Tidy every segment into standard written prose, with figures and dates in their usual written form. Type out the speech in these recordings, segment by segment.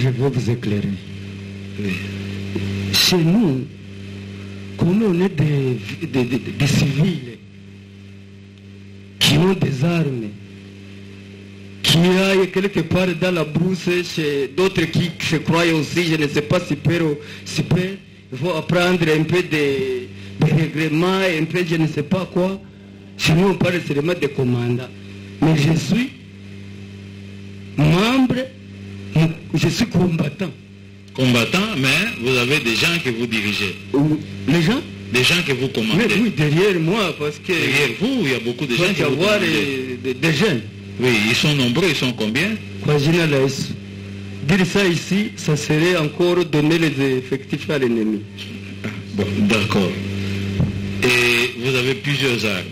je vais vous éclairer. Oui. Chez nous, comme on est des civils qui ont des armes, qui aillent quelque part dans la brousse chez d'autres qui se croient aussi, je ne sais pas, super, il faut apprendre un peu de règlements, un peu je ne sais pas quoi. Chez nous, on parle seulement de commandant. Mais je suis membre, je suis combattant. Combattant, mais vous avez des gens que vous dirigez. Les gens? Des gens que vous commandez. Mais oui, derrière moi, parce que... Derrière vous, il y a beaucoup de gens qui vous commandez. Des jeunes. Oui, ils sont nombreux, ils sont combien? Dire ça ici, ça serait encore donner les effectifs à l'ennemi. Bon, d'accord. Et vous avez plusieurs armes.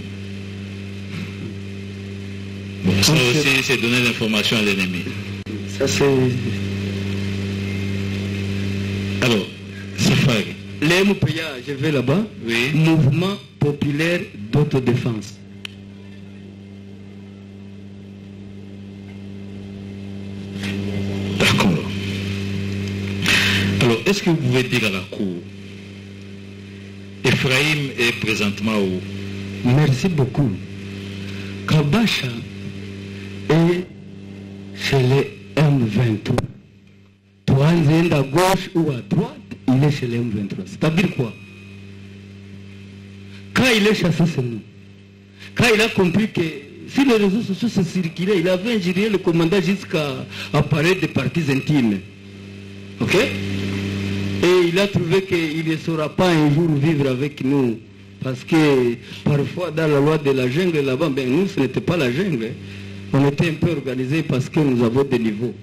Bon, ça aussi, c'est donner l'information à l'ennemi. Ça, c'est... Alors, Safari. L'MPA, je vais là-bas. Oui. Mouvement populaire d'autodéfense. D'accord. Alors, est-ce que vous pouvez dire à la cour, Ephraim est présentement où? Merci beaucoup. Kabasha est chez les M23. Toanzenda à gauche ou à droite, il est chez les M23. C'est-à-dire quoi? Quand il est chassé, c'est nous. Quand il a compris que si les réseaux sociaux se circulaient, il avait ingéré le commandant jusqu'à parler des parties intimes. Ok? Et il a trouvé qu'il ne saura pas un jour vivre avec nous. Parce que parfois dans la loi de la jungle là-bas, ben nous ce n'était pas la jungle. On était un peu organisés parce que nous avons des niveaux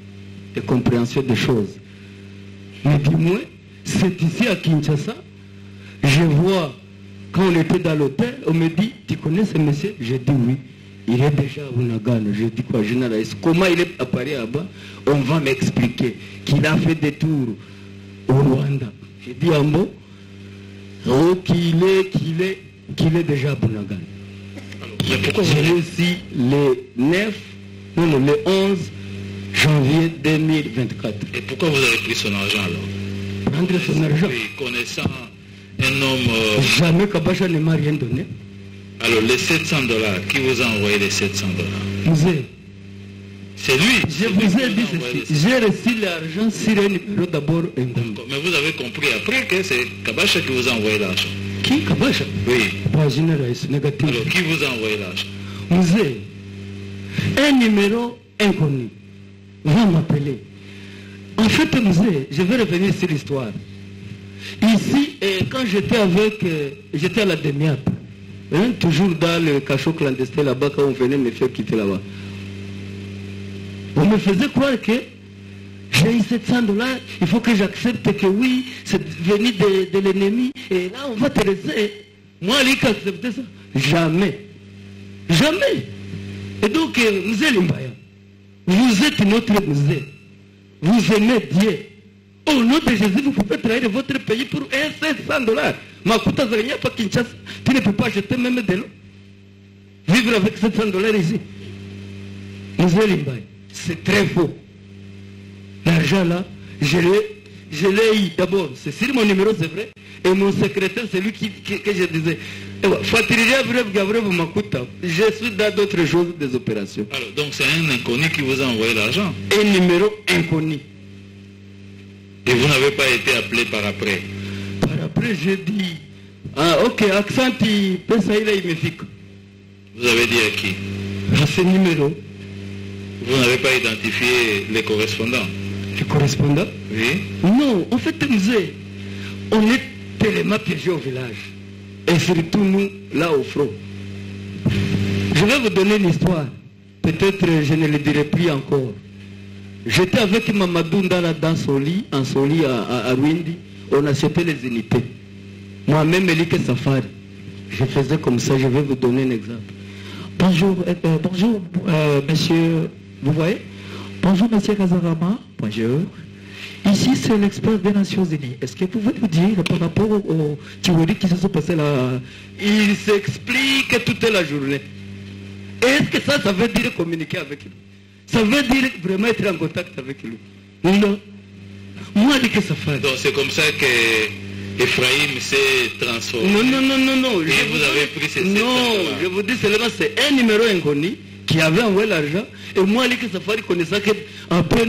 de compréhension des choses. Mais du moins, c'est ici à Kinshasa, je vois, quand on était dans l'hôtel, on me dit, tu connais ce monsieur? J'ai dit oui. Il est déjà à Bunagana. Je dis quoi, généraliste? Comment il est apparu là-bas? On va m'expliquer qu'il a fait des tours au Rwanda. J'ai dit en mot, oh, qu'il est déjà à Bunagana. Mais pourquoi vous J'ai réussi le 11 janvier 2024. Et pourquoi vous avez pris son argent alors? Prendre son argent? Oui, connaissant un homme... Jamais Kabasha ne m'a rien donné. Alors les $700, qui vous a envoyé les $700? Musée. C'est lui. Je vous ai dit ceci. J'ai reçu l'argent sur un numéro d'abord indemne. Mais vous avez compris après que c'est Kabasha qui vous a envoyé l'argent. Qui? Kabasha? Oui. Pas généraliste, négatif. Alors qui vous a envoyé l'argent? Musée. Un numéro inconnu va m'appeler. En fait, Musée, je vais revenir sur l'histoire. Ici, quand j'étais à la Demiap, toujours dans le cachot clandestin là-bas, quand on venait me faire quitter là-bas, on me faisait croire que j'ai eu $700, il faut que j'accepte que oui, c'est venu de l'ennemi, et là on va te laisser. Moi, Ali, accepter ça? Jamais. Jamais. Et donc, Musée Limbaya, vous êtes notre musée. Vous aimez Dieu. Au nom de Jésus, vous pouvez trahir votre pays pour $700. Makuta Zaganya pas Kinshasa, tu ne peux pas acheter même de l'eau. Vivre avec $700 ici. Musée Limbaya, c'est très faux. L'argent là, je l'ai eu d'abord. C'est sur mon numéro, c'est vrai. Et mon secrétaire, c'est lui que je disais. Je suis dans d'autres choses, des opérations. Alors, donc c'est un inconnu qui vous a envoyé l'argent? Un numéro inconnu. Et vous n'avez pas été appelé par après? Par après, j'ai dit, ah ok, accent, il me fique. Vous avez dit à qui? À ce numéro. Vous n'avez pas identifié les correspondants? Les correspondants? Oui. Non, en fait, Musée, on est tellement piégés au village. Et surtout nous, là au front. Je vais vous donner l'histoire. Peut-être je ne le dirai plus encore. J'étais avec Mamadou Ndala dans son lit, à Rwindi. On achetait les unités. Moi-même, Elike Safari. Je faisais comme ça, je vais vous donner un exemple. Bonjour, monsieur, vous voyez? Bonjour, monsieur Kazarama. Bonjour. Ici, c'est l'expert des Nations Unies. Est-ce que vous pouvez nous dire par rapport aux théories qui se sont passées là? Il s'explique toute la journée. Est-ce que ça veut dire communiquer avec lui? Ça veut dire vraiment être en contact avec lui? Non. Moi, Ali Safari. Donc c'est comme ça que Ephraim s'est transformé. Non. Et vous avez pris ces 700 $. Non, je vous dis seulement c'est un numéro inconnu qui avait envoyé l'argent. Et moi, Ali Safari connaissait qu'après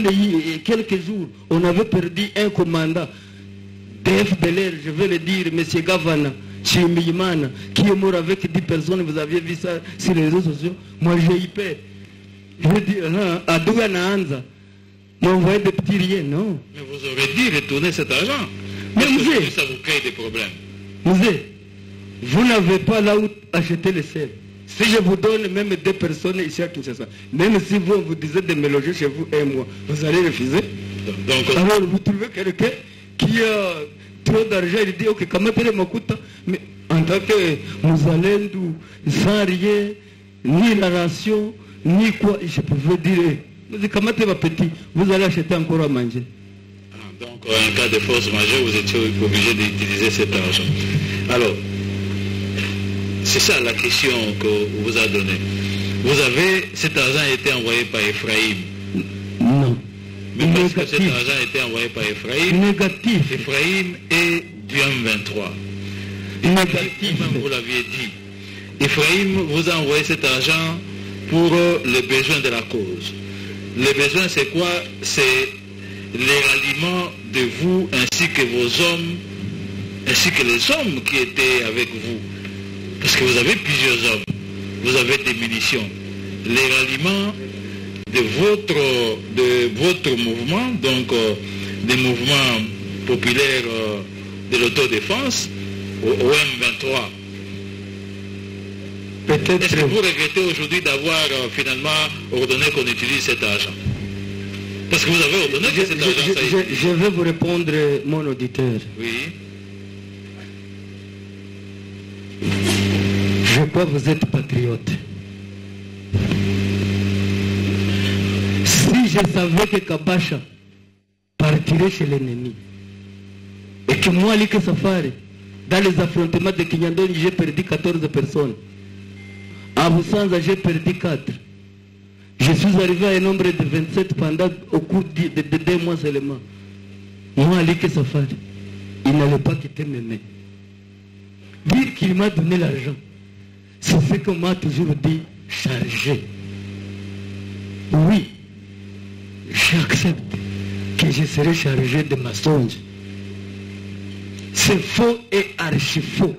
quelques jours, on avait perdu un commandant d'FDLR, je vais le dire, M. Gavana, Chimimana, qui est mort avec 10 personnes. Vous aviez vu ça sur les réseaux sociaux. Moi, j'ai eu peur. Je dis, à Dougana Anza, m'a envoyé des petits riens, non. Mais vous aurez dû retourner cet argent. Mais parce Mouzé, que ça vous crée des problèmes. Mouzé, vous n'avez pas là où acheter le sel. Si je vous donne même 2 personnes ici à Kinshasa, même si vous disiez de me loger chez vous un mois, vous allez refuser. Donc, alors vous trouvez quelqu'un qui a trop d'argent, il dit ok, comment tu m'écoutes, mais en tant que Mouzalendou, sans rien, ni la ration, ni quoi, je pouvais dire, comment tu vas petit, vous allez acheter encore à manger. Donc en cas de force majeure, vous étiez obligé d'utiliser cet argent. Alors, c'est ça la question que vous a donnée. Cet argent a été envoyé par Ephraim. Non. Mais parce que cet argent a été envoyé par Ephraim. Négatif. Ephraim est du M23. Négatif. Vous l'aviez dit. Ephraim vous a envoyé cet argent pour les besoins de la cause. Les besoins, c'est quoi? C'est les ralliements de vous ainsi que vos hommes, ainsi que les hommes qui étaient avec vous. Parce que vous avez plusieurs hommes, vous avez des munitions. Les ralliements de votre mouvement, donc des mouvements populaires de l'autodéfense, au M23. Peut-être. Est-ce que vous regrettez aujourd'hui d'avoir finalement ordonné qu'on utilise cet argent? Parce que vous avez ordonné que cet argent ça je vais vous répondre, mon auditeur. Oui. Je crois que vous êtes patriote. Si je savais que Kabasha partirait chez l'ennemi, et que moi, Ali Safari, dans les affrontements de Kinyandoni, j'ai perdu 14 personnes. À Boussanza, j'ai perdu 4. Je suis arrivé à un nombre de 27 au cours de 2 mois seulement. Moi, Ali Safari, il n'allait pas quitter mes mains. Dire qu'il m'a donné l'argent, c'est ce qu'on m'a toujours dit, chargé. Oui, j'accepte que je serai chargé de mensonges. C'est faux et archi faux.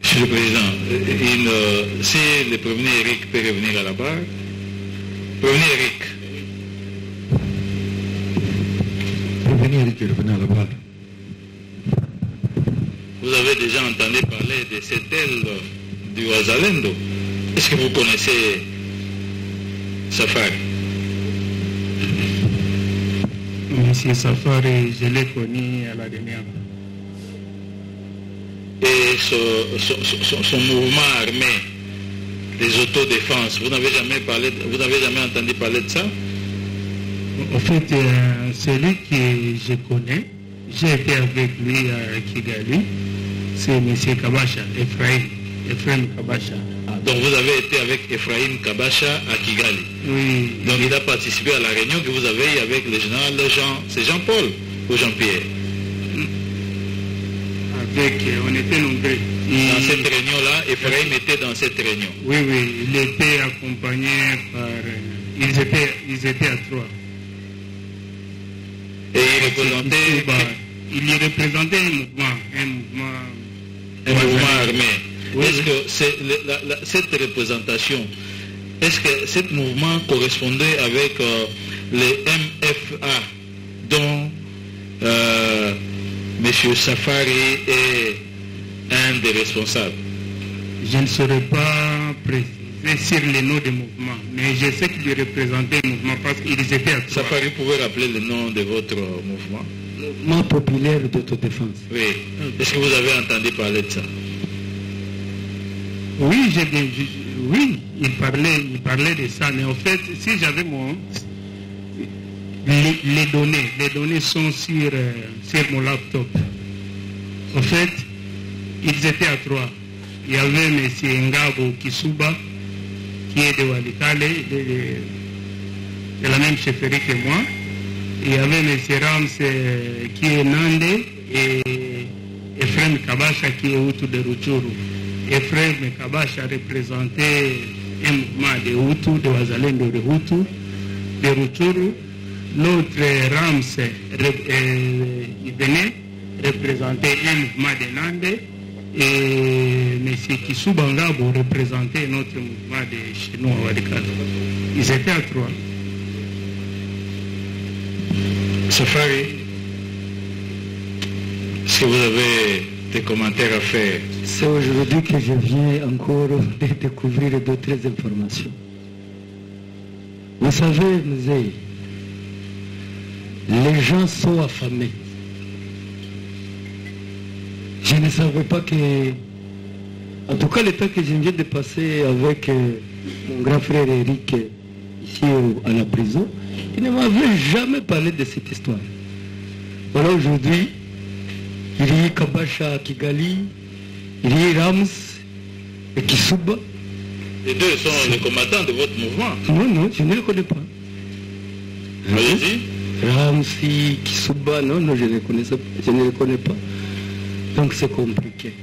Monsieur le Président, si le premier Eric peut revenir à la barre. Premier Eric. Premier Eric revenir à la barre. Vous avez déjà entendu parler de cette aile du Wazalendo. Est-ce que vous connaissez Safari? Monsieur Safari, je l'ai connu à la dernière. Et son mouvement armé, les autodéfenses, vous n'avez jamais entendu parler de ça? En fait, celui que je connais, j'ai été avec lui à Kigali, c'est M. Kabasha, Ephraim Kabasha. Donc vous avez été avec Ephraim Kabasha à Kigali. Oui. Donc il a participé à la réunion que vous avez eue avec le général c'est Jean-Paul ou Jean-Pierre? On était nombreux. Dans cette réunion-là, Ephraim était dans cette réunion. Oui, il était accompagné par... Ils étaient à 3. Et il représentait un mouvement armé. Oui, est-ce que cette représentation, est-ce que ce mouvement correspondait avec les MFA dont M. Safari est un des responsables? Je ne saurais pas préciser sur les noms des mouvements, mais je sais qu'il représentait un mouvement parce qu'ils étaient à 3. Safari pouvait rappeler le nom de votre mouvement? Mouvement populaire d'autodéfense. Oui. Est-ce que vous avez entendu parler de ça? Oui, oui, il parlait de ça, mais en fait, si j'avais les données sont sur mon laptop. En fait, ils étaient à 3. Il y avait M. Ngabo Kisuba, qui est de Walikale, de la même chefferie que moi. Il y avait M. Rams qui est Nandé et Ephraim Kabasha qui est Hutu de Rutshuru. Ephraim Kabasha représentait un mouvement de Hutu, de Wazalendo de Hutu, de Rutshuru. L'autre Rams, il venait représenter un mouvement de Nandé. Et M. Kisubangabo représentait notre mouvement de Chinois Wadikado. Ils étaient à 3. Safari, si vous avez des commentaires à faire. C'est aujourd'hui que je viens encore de découvrir d'autres informations. Vous savez, Mzee, les gens sont affamés. Je ne savais pas que... En tout cas, le temps que je viens de passer avec mon grand frère Eric ici à la prison, il ne m'avait jamais parlé de cette histoire. Voilà, aujourd'hui, il y a Kabasha à Kigali, il y a Rams et Kisuba. Les deux sont les combattants de votre mouvement. Non, je ne les connais pas. Allez-y. Ramsi, Kisuba, non, je ne les connais pas. Donc c'est compliqué.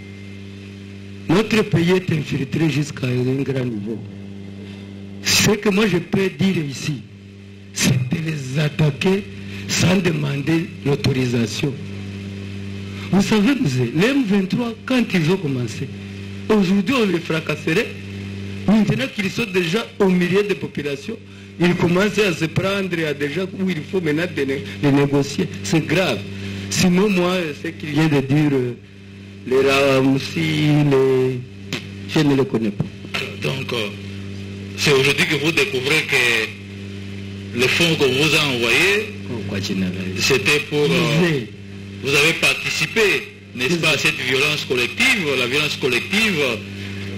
Notre pays est infiltré jusqu'à un grand niveau. Ce que moi je peux dire ici, c'est de les attaquer sans demander l'autorisation. Vous savez, les M23, quand ils ont commencé, aujourd'hui on les fracasserait. Maintenant qu'ils sont déjà au milieu des populations, ils commencent à se prendre à déjà où il faut maintenant les négocier. C'est grave. Sinon, moi, ce qu'il vient de dire, les Ramsi, je ne les connais pas. Donc, c'est aujourd'hui que vous découvrez que le fonds qu'on vous a envoyé, c'était pour... vous avez participé, n'est-ce pas, à cette violence collective, la violence collective,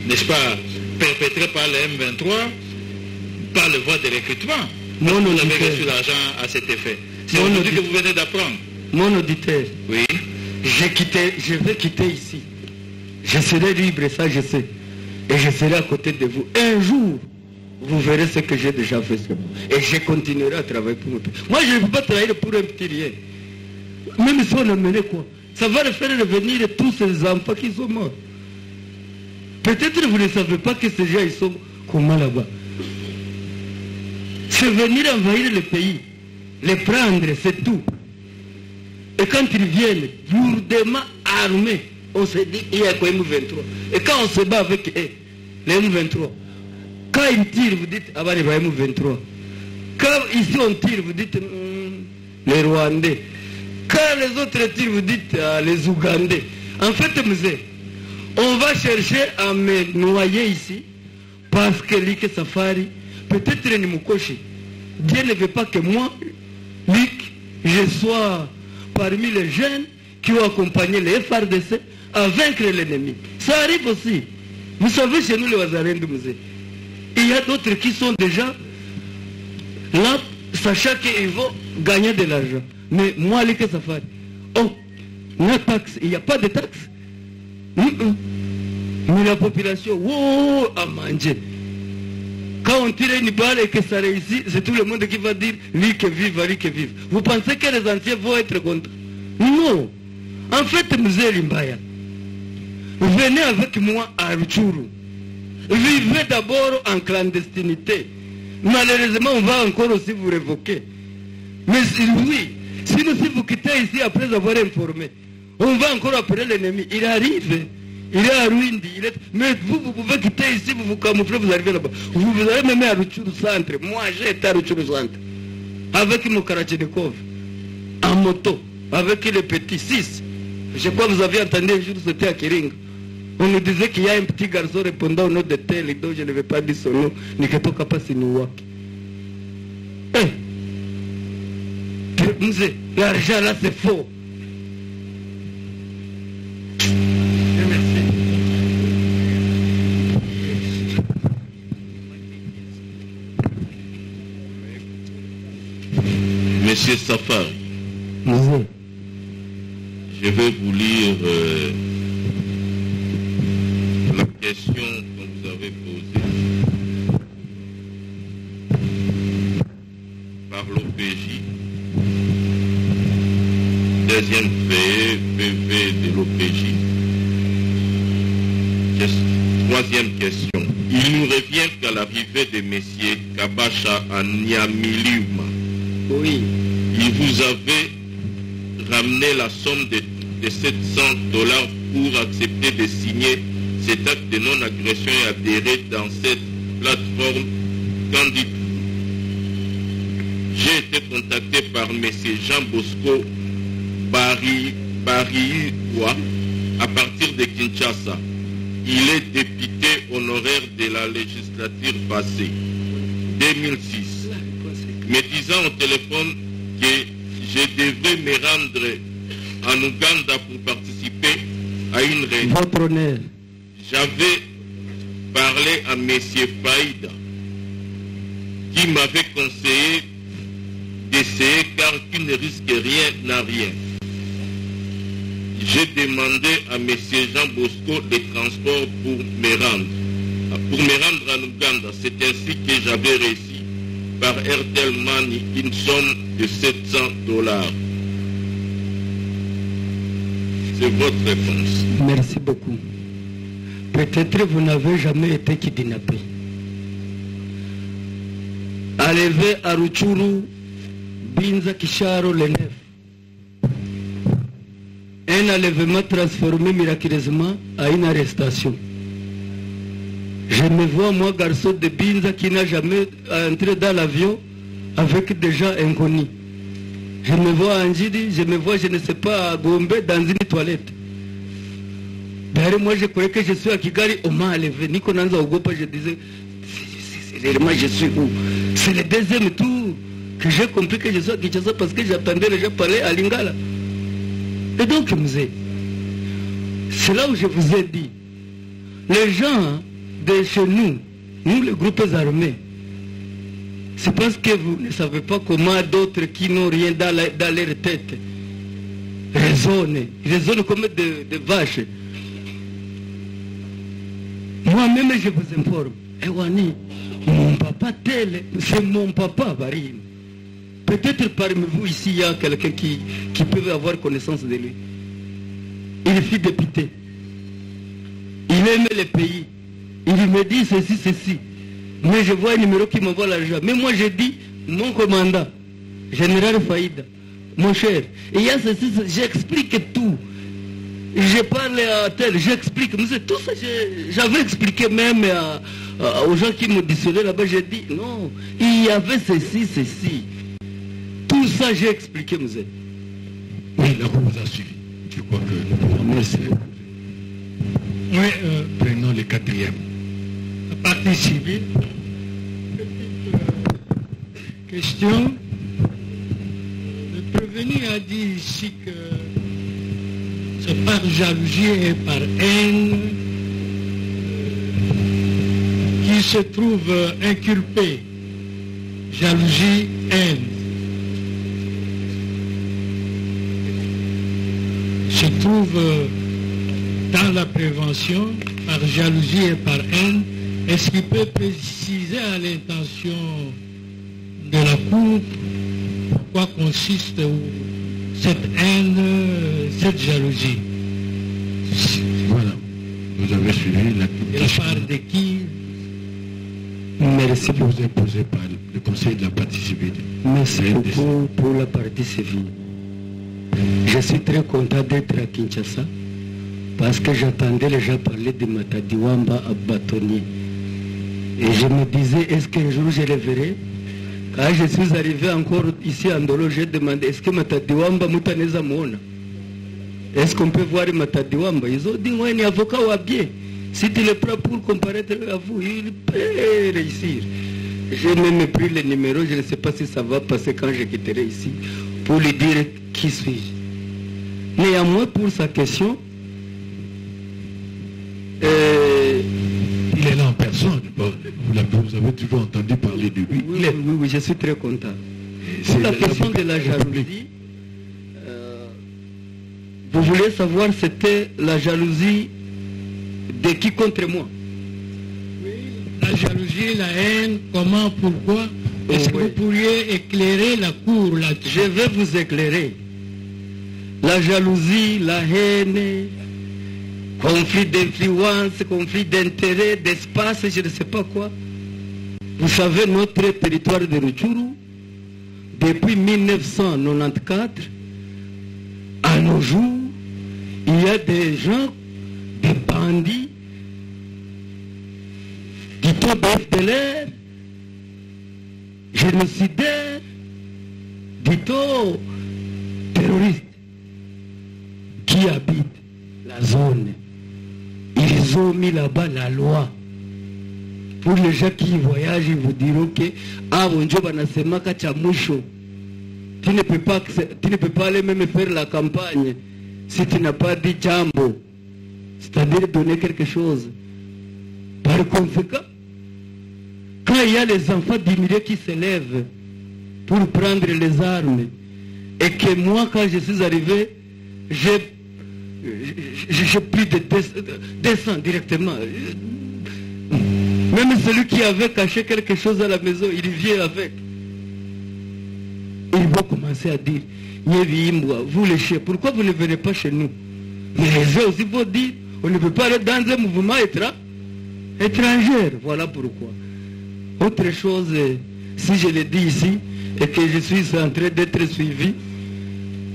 n'est-ce pas, perpétrée par les M23, par le voie de recrutement. Vous avez reçu l'argent à cet effet. C'est aujourd'hui que vous venez d'apprendre. Mon auditeur, oui. Je vais quitter ici. Je serai libre, ça je sais. Et je serai à côté de vous. Un jour, vous verrez ce que j'ai déjà fait sur vous. Et je continuerai à travailler pour mon pays. Moi, je ne peux pas travailler pour un petit rien. Même si on a mené quoi, ça va faire revenir tous ces enfants qui sont morts. Peut-être que vous ne savez pas que ces gens, ils sont comment là-bas. C'est venir envahir le pays, les prendre, c'est tout. Et quand ils viennent, lourdement armés, on se dit, il y a quoi M23. Et quand on se bat avec eux, les M23, quand ils tirent, vous dites, ah bah les M23. Quand ici on tire, vous dites, les Rwandais. Quand les autres tirent, vous dites, les Ougandais. En fait, monsieur, on va chercher à me noyer ici, parce que Luc Safari, peut-être Nimukoshi, Dieu ne veut pas que moi, Luc, je sois parmi les jeunes qui ont accompagné les FRDC à vaincre l'ennemi. Ça arrive aussi. Vous savez, chez nous, les Wazalendo, il y a d'autres qui sont déjà là, sachant qu'ils vont gagner de l'argent. Mais moi, Luc Safari, la taxe, il n'y a pas de taxe. Mais la population, à manger. Quand on tire une balle et que ça réussit, c'est tout le monde qui va dire lui que vive, lui que vive. Vous pensez que les anciens vont être contents? Non. En fait, Mzee Limbaya, venez avec moi à Rutshuru. Vivez d'abord en clandestinité. Malheureusement, on va encore aussi vous révoquer. Mais oui, sinon si vous quittez ici après avoir informé, on va encore appeler l'ennemi. Il arrive. Il est à Rwindi. Mais vous pouvez quitter ici, vous vous camouflez, vous arrivez là-bas. Vous allez même à Rutshuru Centre. Moi, j'ai été à Rutshuru Centre. Avec mon Karachnikov. En moto. Avec les petits 6. Je crois que vous avez entendu un jour, c'était à Kiringa. On nous disait qu'il y a un petit garçon répondant au nom de tel, donc je ne vais pas dire son nom. Niketoka Pasinuwaki. L'argent là, c'est faux. Monsieur Safar, je vais vous lire la question que vous avez posée par l'OPJ. deuxième fait, PV de l'OPJ. Troisième question. Il nous revient qu'à l'arrivée de M. Kabacha à Nyamiliuma, Oui. il vous avait ramené la somme de $700 pour accepter de signer cet acte de non-agression et adhérer dans cette plateforme. Qu'en dites-vous? J'ai été contacté par M. Jean Bosco Bariwa à partir de Kinshasa. Il est député honoraire de la législature passée, 2006, me disant au téléphone que je devais me rendre en Ouganda pour participer à une réunion. Votre honneur. J'avais parlé à M. Faïda, qui m'avait conseillé d'essayer car qui ne risque rien n'a rien. J'ai demandé à M. Jean Bosco des transports pour me rendre en Ouganda. C'est ainsi que j'avais reçu par Airtel Money une somme de $700. C'est votre réponse. Merci beaucoup. Peut-être vous n'avez jamais été kidnappé. Arrivé à Ruchuru, Binza Kisharo, le 9. Un enlèvement transformé miraculeusement à une arrestation. Je me vois, moi, garçon de Binza, qui n'a jamais entré dans l'avion avec des gens inconnus. Je me vois à Njidi, je me vois, je ne sais pas, à Gombe, dans une toilette. Derrière moi, je croyais que je suis à Kigali, on m'a enlevé. Nico Nanza Ogopa, je disais, réellement, je suis où? C'est le deuxième tour que j'ai compris que je suis à Kinshasa parce que j'attendais les gens parler à Lingala. Et donc, c'est là où je vous ai dit, les gens de chez nous, les groupes armés, c'est parce que vous ne savez pas comment d'autres qui n'ont rien dans leur tête raisonnent. Ils raisonnent comme des vaches. Moi-même, je vous informe. Ewani, mon papa tel, c'est mon papa, Barim. Peut-être parmi vous ici, il y a quelqu'un qui peut avoir connaissance de lui. Il fut député. Il aime le pays. Il me dit ceci. Mais je vois un numéro qui m'envoie l'argent. Mais moi, je dis, mon commandant, général Faïda, mon cher, il y a ceci, j'explique tout. Je parle à tel, j'explique. Tout ça, j'avais expliqué même aux gens qui m'auditionnaient là-bas. J'ai dit, non, il y avait ceci. Tout ça, j'ai expliqué, monsieur. Oui, la Cour vous a suivi. Je crois que nous pouvons. Merci. Oui, prenons le quatrième. La partie civile. Question. Le prévenu a dit ici que c'est par jalousie et par haine qu'il se trouve inculpé. Jalousie, haine. Se trouve dans la prévention par jalousie et par haine. Est-ce qu'il peut préciser à l'intention de la Cour quoi consiste cette haine, cette jalousie? Voilà, vous avez suivi la de la part de qui? Merci beaucoup. Vous est posé par le Conseil de la partie civile. Merci beaucoup pour la partie civile. Je suis très content d'être à Kinshasa parce que j'attendais les gens parler de Matadiwamba à bâtonnier. Et je me disais, est-ce qu'un jour je le verrai? Quand je suis arrivé encore ici à Ndolo, j'ai demandé, est-ce que Matadiwamba Moutaneza Mona? Est-ce qu'on peut voir Matadiwamba? Ils ont dit, ouais, il est avocat ou habillé. Si tu le prends pour comparaître à vous, il peut réussir. J'ai même pris le numéro, je ne sais pas si ça va passer quand je quitterai ici, pour lui dire qui suis-je. Néanmoins, pour sa question, il est là en personne. Vous avez toujours entendu parler de lui. Oui, je suis très content. Pour la question de la jalousie, vous voulez savoir c'était la jalousie de qui contre moi? Oui, la jalousie, la haine, comment, pourquoi? Est-ce que vous pourriez éclairer la Cour là-dessus? Je vais vous éclairer. la jalousie, la haine, conflit d'influence, conflit d'intérêt, d'espace, je ne sais pas quoi. Vous savez, notre territoire de Rutshuru, depuis 1994, à nos jours, il y a des gens, des bandits, du taux FDLR, génocidaires, du taux terroristes, qui habitent la zone. Ils ont mis là-bas la loi. Pour les gens qui voyagent, ils vous diront que tu ne peux pas aller même faire la campagne si tu n'as pas dit jambo, c'est-à-dire donner quelque chose. Par conséquent, quand il y a les enfants d'immigrés qui se lèvent pour prendre les armes, et que moi, quand je suis arrivé, j'ai pris des 200 directement. Même celui qui avait caché quelque chose à la maison, il vient avec. Ils vont commencer à dire, vous les chiens, pourquoi vous ne venez pas chez nous? Mais les gens aussi vont dire, on ne peut pas aller dans un mouvement étranger. Voilà pourquoi. Autre chose, si je le dis ici, et que je suis en train d'être suivi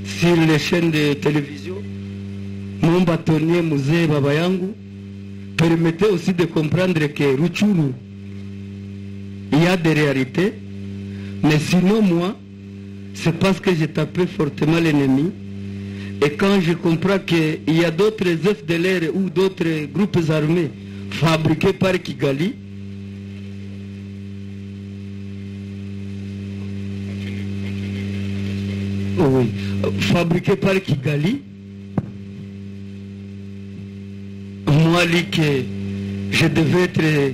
sur les chaînes de télévision, mon bâtonnier Musée Babayangu, permettez aussi de comprendre que Rutshuru, il y a des réalités, mais sinon moi, c'est parce que j'ai tapé fortement l'ennemi, et quand je comprends qu'il y a d'autres FDLR ou d'autres groupes armés fabriqués par Kigali, oui, fabriqués par Kigali, moi, que je devais être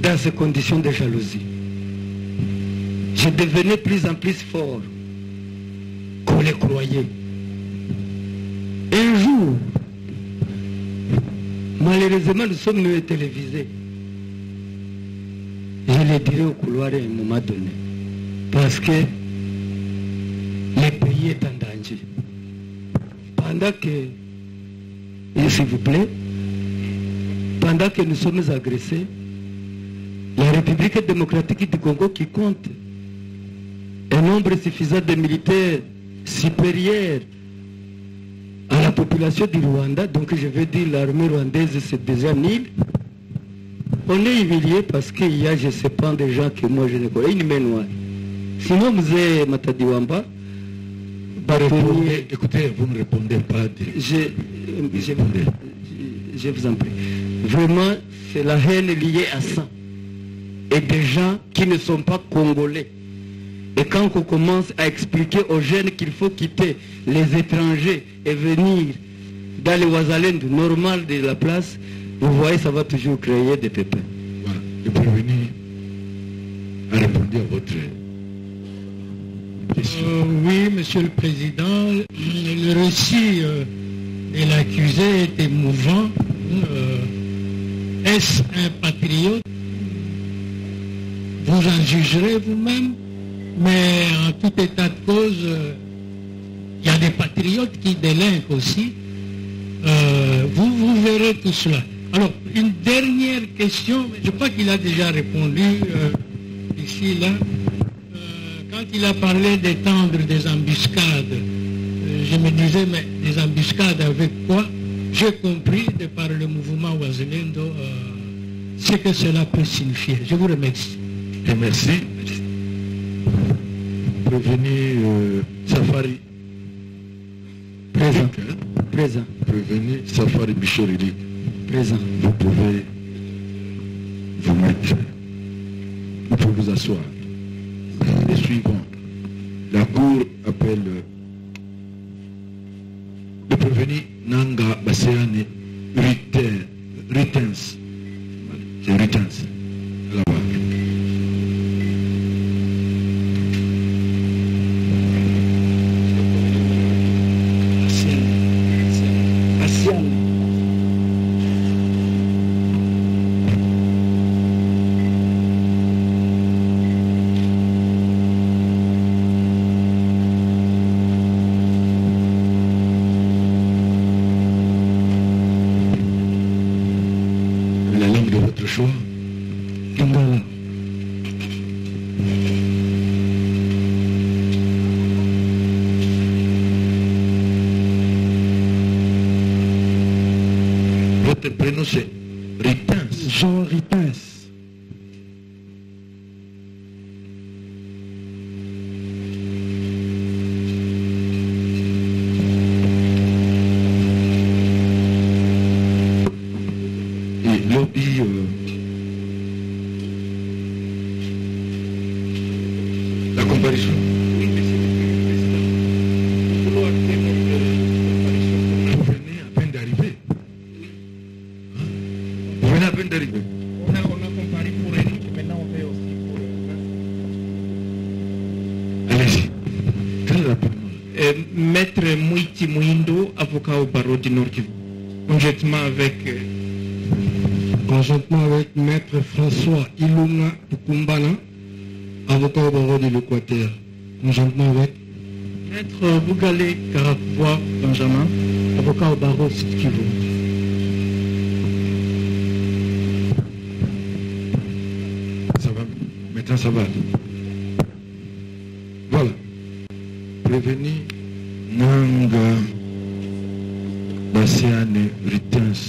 dans ces conditions de jalousie. Je devenais plus en plus fort qu'on le croyait. Un jour, malheureusement, nous sommes télévisés. Je le dirai au couloir à un moment donné. Parce que le pays est en danger. Pendant que, s'il vous plaît, pendant que nous sommes agressés, la République démocratique du Congo qui compte un nombre suffisant de militaires supérieurs à la population du Rwanda, donc je veux dire l'armée rwandaise c'est déjà 1000, on est humilié parce qu'il y a, je ne sais pas, des gens que moi je ne connais, une main noire. Sinon, vous êtes Matadiwamba, écoutez, vous ne me répondez pas. Je vous en prie. Vraiment, c'est la haine liée à ça. Et des gens qui ne sont pas congolais. Et quand on commence à expliquer aux jeunes qu'il faut quitter les étrangers et venir dans les Ouazalènes normal de la place, vous voyez, ça va toujours créer des pépins. Voilà. Le prévenu a répondu à votre question. Oui, Monsieur le Président, le récit de l'accusé est émouvant. Est-ce un patriote? Vous en jugerez vous-même, mais en tout état de cause, il y a des patriotes qui délinquent aussi. Vous verrez tout cela. Alors, une dernière question, je crois qu'il a déjà répondu ici, là. Quand il a parlé d'étendre des embuscades, je me disais, mais des embuscades avec quoi? J'ai compris, de par le mouvement Wazalendo, ce que cela peut signifier. Je vous remercie. Et merci. Prévenu Safari. Présent. Présent. Prévenu Safari Bichorili. Présent. Vous pouvez vous mettre. Vous pouvez vous asseoir. Les suivants. La cour appelle le prévenu Nanga Baseane Ritens. C'est Ritens. Là-bas. prénom c'est Ritens. Jean Ritens. Et lobby la comparaison. Oui, monsieur le président. Nous voulons acter notre comparaison. Vous venez à peine d'arriver. Hein? Vous venez à peine d'arriver. On a comparé pour Eric, maintenant on fait aussi pour... Allez-y. Très rapidement. Maître Mouiti Mouindo, avocat au barreau du Nord-Kivu. Conjointement avec Maître François Ilunga Tukumbana, avocat au barreau de l'Équateur. Conjointement avec Maître Bougale Karakwa Benjamin, avocat au barreau Sud-Kivu. Ça va. Maintenant ça va. Voilà. Prévenu Nanga Baseane Ritens.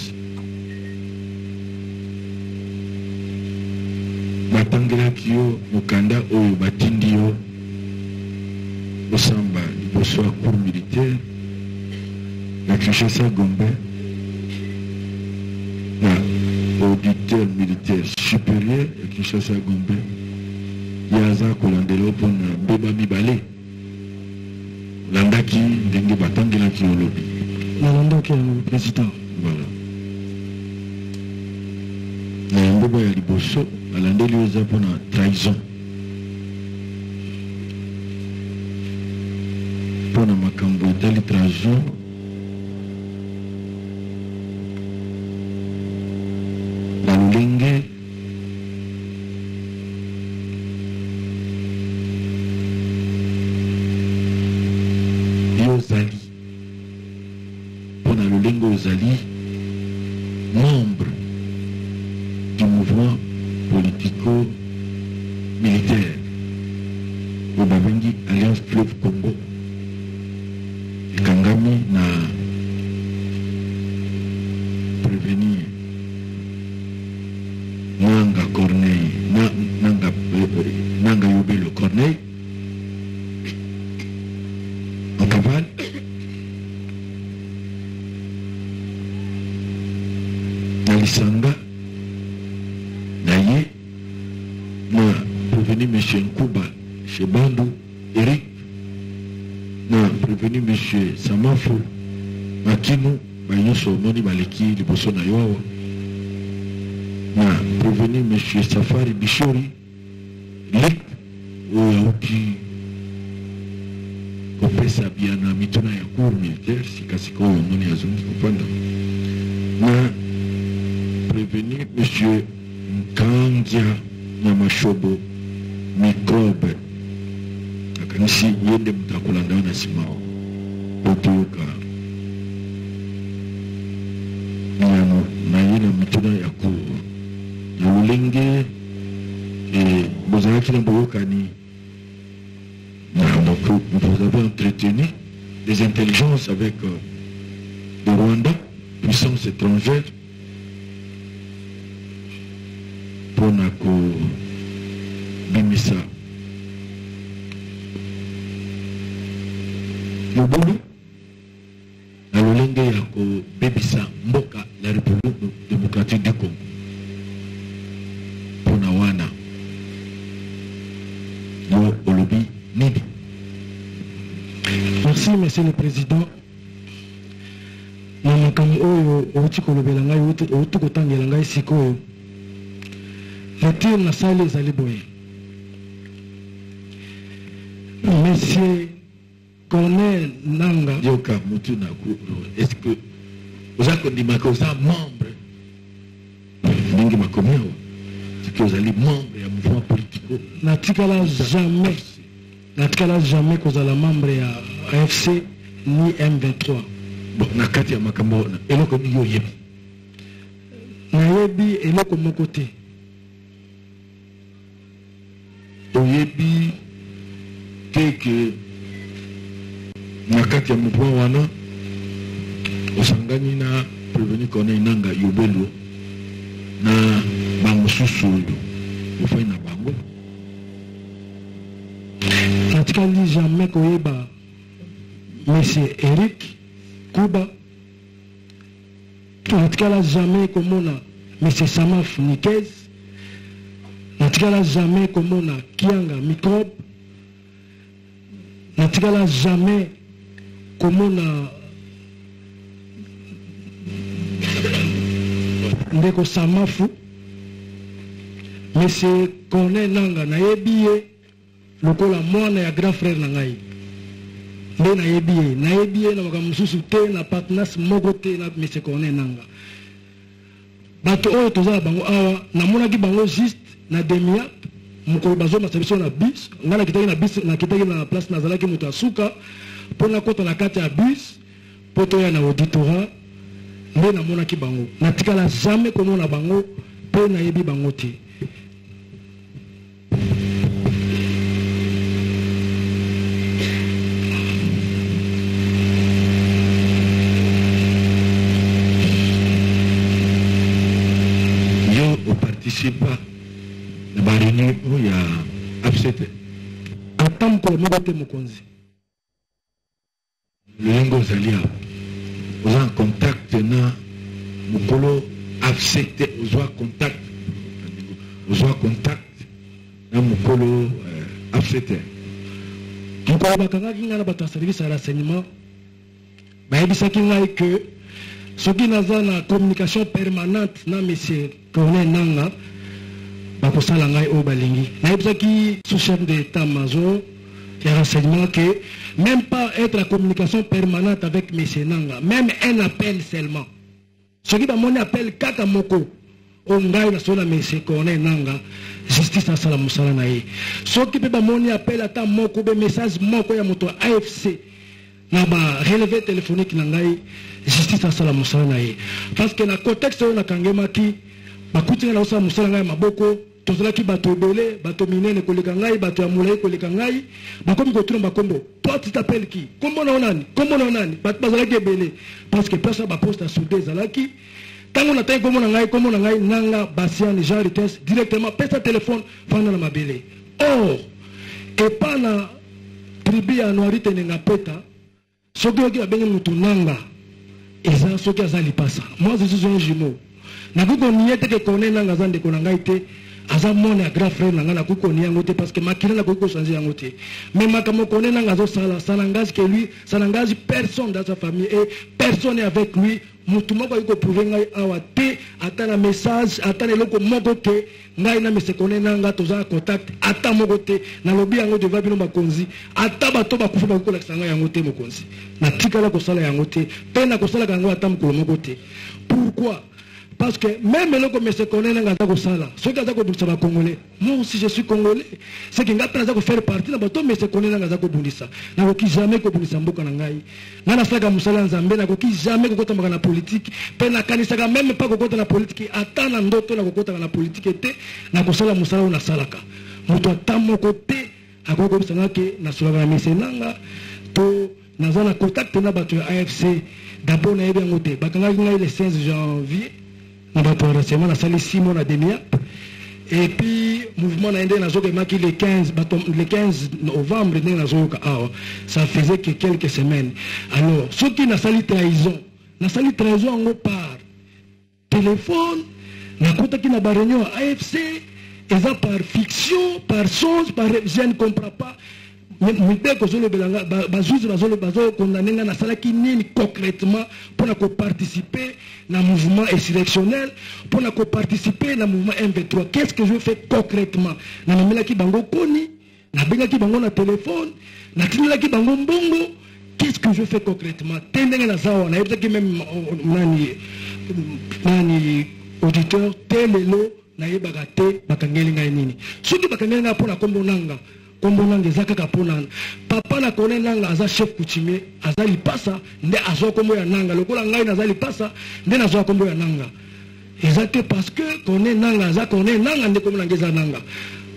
Batangelaki yo mokanda oyo batindi yo osamba liboso ya cour militaire na Kinshasa Gombe na auditeur militaire supérieur ya Kinshasa Gombe ye aza kolandela mpona mbeba mibale landaki ndenge batangelaki yo lobi nalandaki yango président. voilà na mbeba ya liboso alandeli oyo eza mpona trahison mpona makambo etali trahison na lolenge yo ozali mpona lolenge ozali membre du mouvement politico-militaire au babengi Alliance Fleuve Congo ekangami na prévenir Nanga Corneille Nanga Yobelo Corneille en cavale na lisanga naye na prévenu M. Nkuba Shebandu Eric na prévenu M. Samafo Makinu banyonso omoni baleki liboso na yo awa na prévenu M. Safari Bishori lik oyo auti kopesa bia na mituna ya cour militaire sikasika oyo omoni azongi kopanda na prévenu M. Nkandia Nyamashobo microbe akanisi yende mutakolanda na sima otoka nyano na yena mituna ya ko ya ulenge bozalaki na boyokani donc vous avez entretenu des intelligences avec le Rwanda, puissance étrangère, pour bimisa lobulu na lolenge ya kobebisa mboka la République démocratique du Congo mpona wana yo olobi nini? Merci, Monsieur le Président. Na makambo oyo outi kolobela ngai outi kotangela ngai sikoyo lecture na sali ezali boye. Monsieur Corneille Nanga yoka mutu na est-ce que oza kondimaka oza membre ndenge makomi awa siki ozali membre ya mouvement politico natikala jamais kozala membre ya AFC ni M23. bon na kati ya makambo wana eloko nini yo oyebi? Nayebi eloko moko te. Oyebi ke na kati ya mouvement wana osangani na prévenir qu'on ait nanga yobelo na bango susu au fait na bango natikali jamais koyeba monsieur Eric Kuba natikala jamais komona monsieur Samaf Nikez natikala jamais komona Kianga Microbe natikala jamais komona ndeko Samafu monsieur Kone Nanga nayebi ye lokola mwana ya grand frère na ngai nde nayebi ye na makambo mosusu te na partenance moko te na monsieur Kone Nanga bato oyo tozala bango awa namonaki bango juste na demiap mokolo bazomasa biso na bus ngai nakitaki na bus nakitaki na place nazalaki moto ya suka mpo nakota na kati ya bus mpo toya na auditorat nde namonaki bango natikala jamais komona bango mpe nayebi bango te yo oparticipa na baréunion oyo ya AFCT ata mokolo moko te mokonzi lolenge ozali awa oza en contact na mokolo AFCT ozwa contact na mokolo AFCT mokolo bakangaki ngai na bato ya service ya renseignement bayebisaki ngai ke soki naza na communication permanente na monsieur Kone Nanga bakosala ngai oyo balingi nayebisaki sous-chef d'état major ya renseignement que même pas être en communication permanente avec monsieur Nanga même un appel seulement soki bamoni appel kaka moko oyo ngai nasolo na monsieur Kone Nanga justice asala mosala na ye soki mpe bamoni appel ata moko be message moko ya moto AFC na ba relevé téléphonique na ngai justice asala mosala na ye parce que na contexte oyo nakangemaki bakutinga na osala mosala ngai maboko tozalaki bato ebele bato minene koleka ngai bato ya molai koleka ngai bakomi kotuna bakombo toi tu t'appelles qui kombo na onani bato bazalaki ebele parce que place baposte ya soudé ezalaki ntango natangi kombo na ngai Nanga Basiane Jean Rites directement pesa téléphone fanda na mabele or epa na tribu ya Noiri Tenenga Peta soki oki babengi mutu Nanga eza soki aza lipasa moi je suis un jumeau nakoki konie te ke Kone Nanga aza ndeko na ngai te aza mona ya grand frère na ngai nakoki konie yango te parce que makila nakoki kochange yango te mais makambo Kone Nanga azosala ça n'engage que lui ça n'engage personne dans sa famille et personne est avec lui mutu moko akoki koprouve ngai awa te ata na message ata na eloko moko te ngai na monsieur Kone Nanga toza contact ata moko te nalobi yango deva bino bakonzi ata bato bakufa bakokolakisa ngai yango te mokonzi natikala kosala yango te mpe nakosalaka yango ata mokolo moko te pourquoi parce que même eloko monsieur Kone Nanga aza kosala soki aza kobundisa bakongolais moi aussi je suis congolais c'est que ngai mpe naza kofaire partie na bato monsieur Kone Nanga aza kobundisa nakoki jamais kobundisa mboka na ngai ngai nasalaka mosala ya nzambe nakoki jamais kokotambaka na politike mpe nakanisaka meme mpa kokota na politike ata na ndoto nakokotaka na politike te nakosala mosala oyo nasalaka moto ata moko te akoki kobisanga ke nasolaka na monsieur Nanga to naza na contact na bato ya AFC d'abord nayebi yango te bakangaki ngai le 15 janvier na bato ya renseignement nasali 6 mois na demiap et puis mouvement na ndenge nazokemaki le 15 novembre ndenge nazoyoka awa ça faisait que quelques semaines alors soki nasali trahison yango par téléphone nakotaki na baréunion ya AFC eza par fiction par chose par je ne comprends pas mibeko zolobelanga bajuge bazokondane nga nasalaki nini concrètement mpona koparticiper na mouvement insurrectionnel mpona koparticiper na mouvement M23 qu'est-ce que je fais concrètement namemelaki bango koni nabengaki bango na téléphone natindelaki bango mbongo qu'est-ce que je fais concrètement te ndenge naza wana nayebisaki même nani auditeur te lelo nayebaka te bakangeli ngai nini soki bakangeli ngai mpona kombo nanga kombo nanga eza kaka mpona papa na Kone Nanga aza chef coutumier aza lipasa nde azwa kombo ya Nanga lokola ngai naza lipasa nde nazwa kombo ya Nanga eza te parce que Kone Nanga aza Kone Nanga nde kombo nanga eza Nanga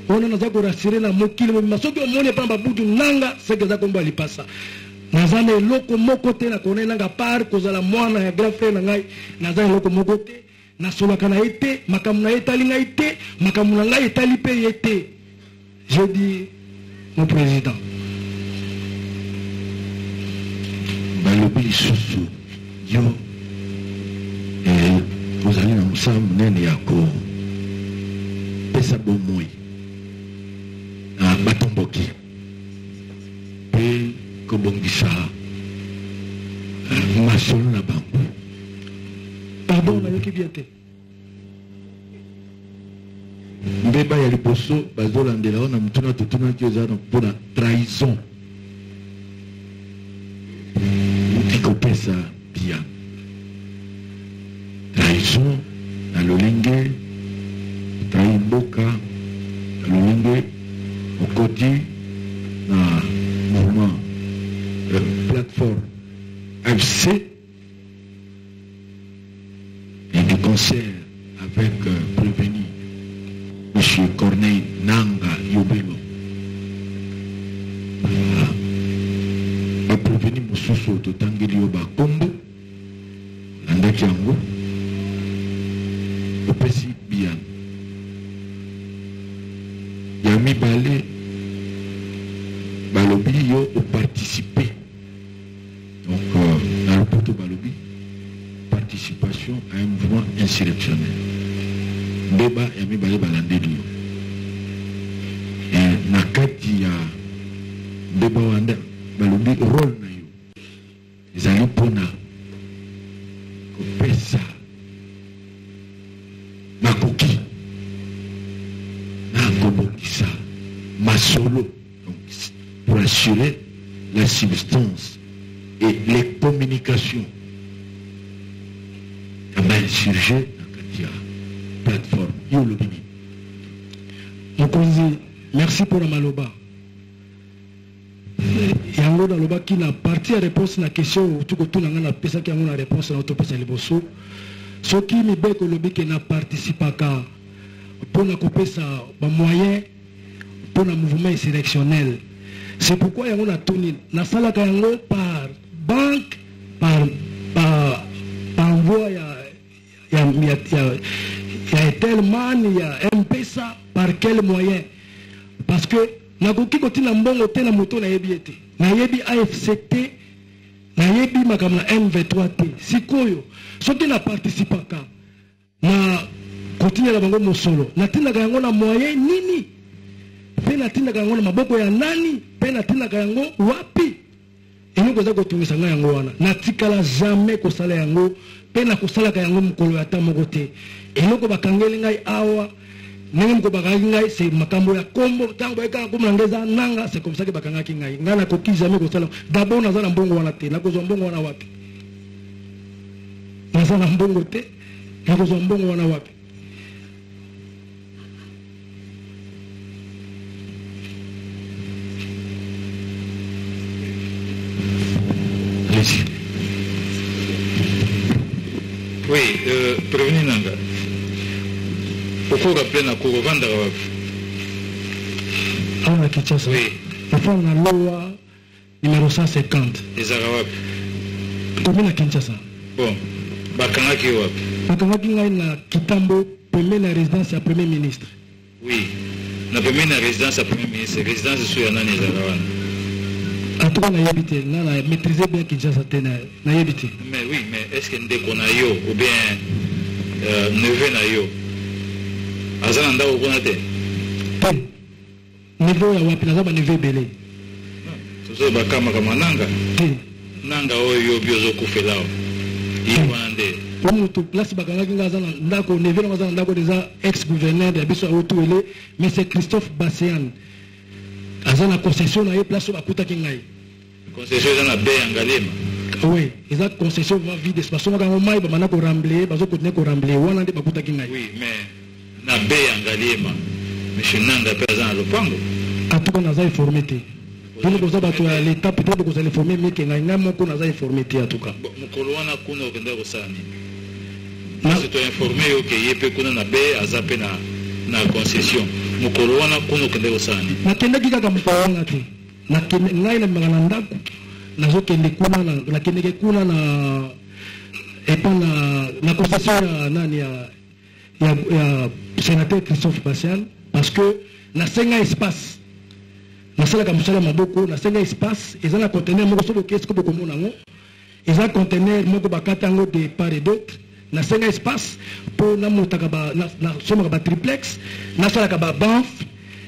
wana naza korasire na mokili mobima soki omoni epa na babutu Nanga seke eza kombo ya lipasa nazana eloko moko te na kone nanga par kozala mwana ya grand frère na ngai nazana eloko moko te nasolaka na ye te makambo na ye etali ngai te makambo na ngai etali mpe ye te. Je dis mon président balobi lisusu yo ozali na mosala monene ya kopesa bomoi na batomboki mpe kobongisa masolo na bango. Pardon, nayoki bien te. Mbeba ya liboso bazolandela wana mutuna totunaki eza mpona trahison uti kopesa bia trahison na lolenge trahi mboka na lolenge okoti na mouvement plateforme AFC et du concert avec prévenu M. Corneille Nanga Yobelo. Prévenu Moussousou Totangeli Yoba Kombo, Landaki Yango, Opesi Bian. Yami Balé, Balobi Yo ont participé. Donc, dans le poteau Balobi, participation à un mouvement insurrectionnel. Mbeba Yami Balé Balandeli Yo. Et Nakati ya Mbeba Wanda Balobi rôle na yo. Ils allaient pona kopesa makoki na kobongisa masolo, donc pour assurer la substance et les communications. Kama insurgé na kati ya plateforme yo lobini. Mokonzi, merci pour la maloba. Yango na loba ki na partie réponse na question tuko tunanga na pesa ki yango na réponse na autopesa liboso. Soki mibeko lobi ke na participaka pona kopesa ba moyen pona mouvement insurrectionnel. C'est pourquoi yango na tuni na salaka yango par banque par envoi ya Etelman ya M-Pesa par quel moyen? Parce que nakoki kotina mbongo te na moto na yebi ete na yebi AFCT na yebi makambo na M23T sikoyo soki na participaka na kotina la bango mosolo natindaka yango na moyen nini pe natindaka yango na maboko ya nani pe natindaka yango wapi eloko eza kotungisa ngai yango wana natikala jamais kosala yango pe na kosalaka yango mokolo ya ta moko te eloko bakangeli ngai awa Nengem ko bakaki ngai c'est makambo ya kombo tango bayeka ko mlangeza nanga c'est comme ça que bakangaki ngai ngana ko ki jamais ko sala d'abord nazana mbongo wana te nakozwa mbongo wana wapi nazana mbongo te nakozwa mbongo wana wapi Oui, prévenu nanga. Pourquoi rappeler na Korovanda à Kinshasa? Oui. La femme na loi numéro 150. Ezara wapi? Combien à Kinshasa? Bon, bakangaki wapi? Bakangaki ngai na Kitambo, premier na résidence ya premier ministre. Oui. Na premier na résidence ya premier ministre, résidence sur ya nani ezara wana? En tout cas, na yebite, na maîtriser bien Kinshasa te na yebite. Mais oui, mais est-ce que ndeko na yo ou bien neveu na yo? Azana ndako kuna te? Te. Niveau ya wapi naza ba niveau belé. Tozo bakama kama nanga. Te. Nanga oyo biozo kufelao. Iwande. Pour mutu place bakangaki ngaza na ndako neveu ngaza na ndako déjà ex-gouverneur de biso otuele, mais c'est Christophe Basséan. Azana concession na ye place bakutaki ngai. Concession na be Ngalema. Oui, eza concession va vide espace ngaka ngomai ba manako rambler, bazo continuer ko rambler wana nde bakutaki ngai. Oui, mais na be Ngalema. Monsieur Nanga pesa na lopango. Atuka naza informé te. Dino koza bato ya l'état peut-être koza informé mais ke ngai moko naza informé te atuka. Mukolo wana kuna okenda kosani. Parce que tu informé yo ke yepe kuna na be azape na concession. Mukolo wana kuna okenda kosani. Nakendaki kaka mpa wana te. Nakende ngai na mangana ndako. nazokende kuna nakendeke kuna na concession ya nani ya sénateur Christophe Bassian, parce que nasenga espace nasalaka mosala maboko nasenga espace eza na conteneur moko soki okesi ko bokomona yango eza conteneur moko bakata yango de part et d'autre nasenga espace mpo namotaka nasomaka batriplex nasalaka babanf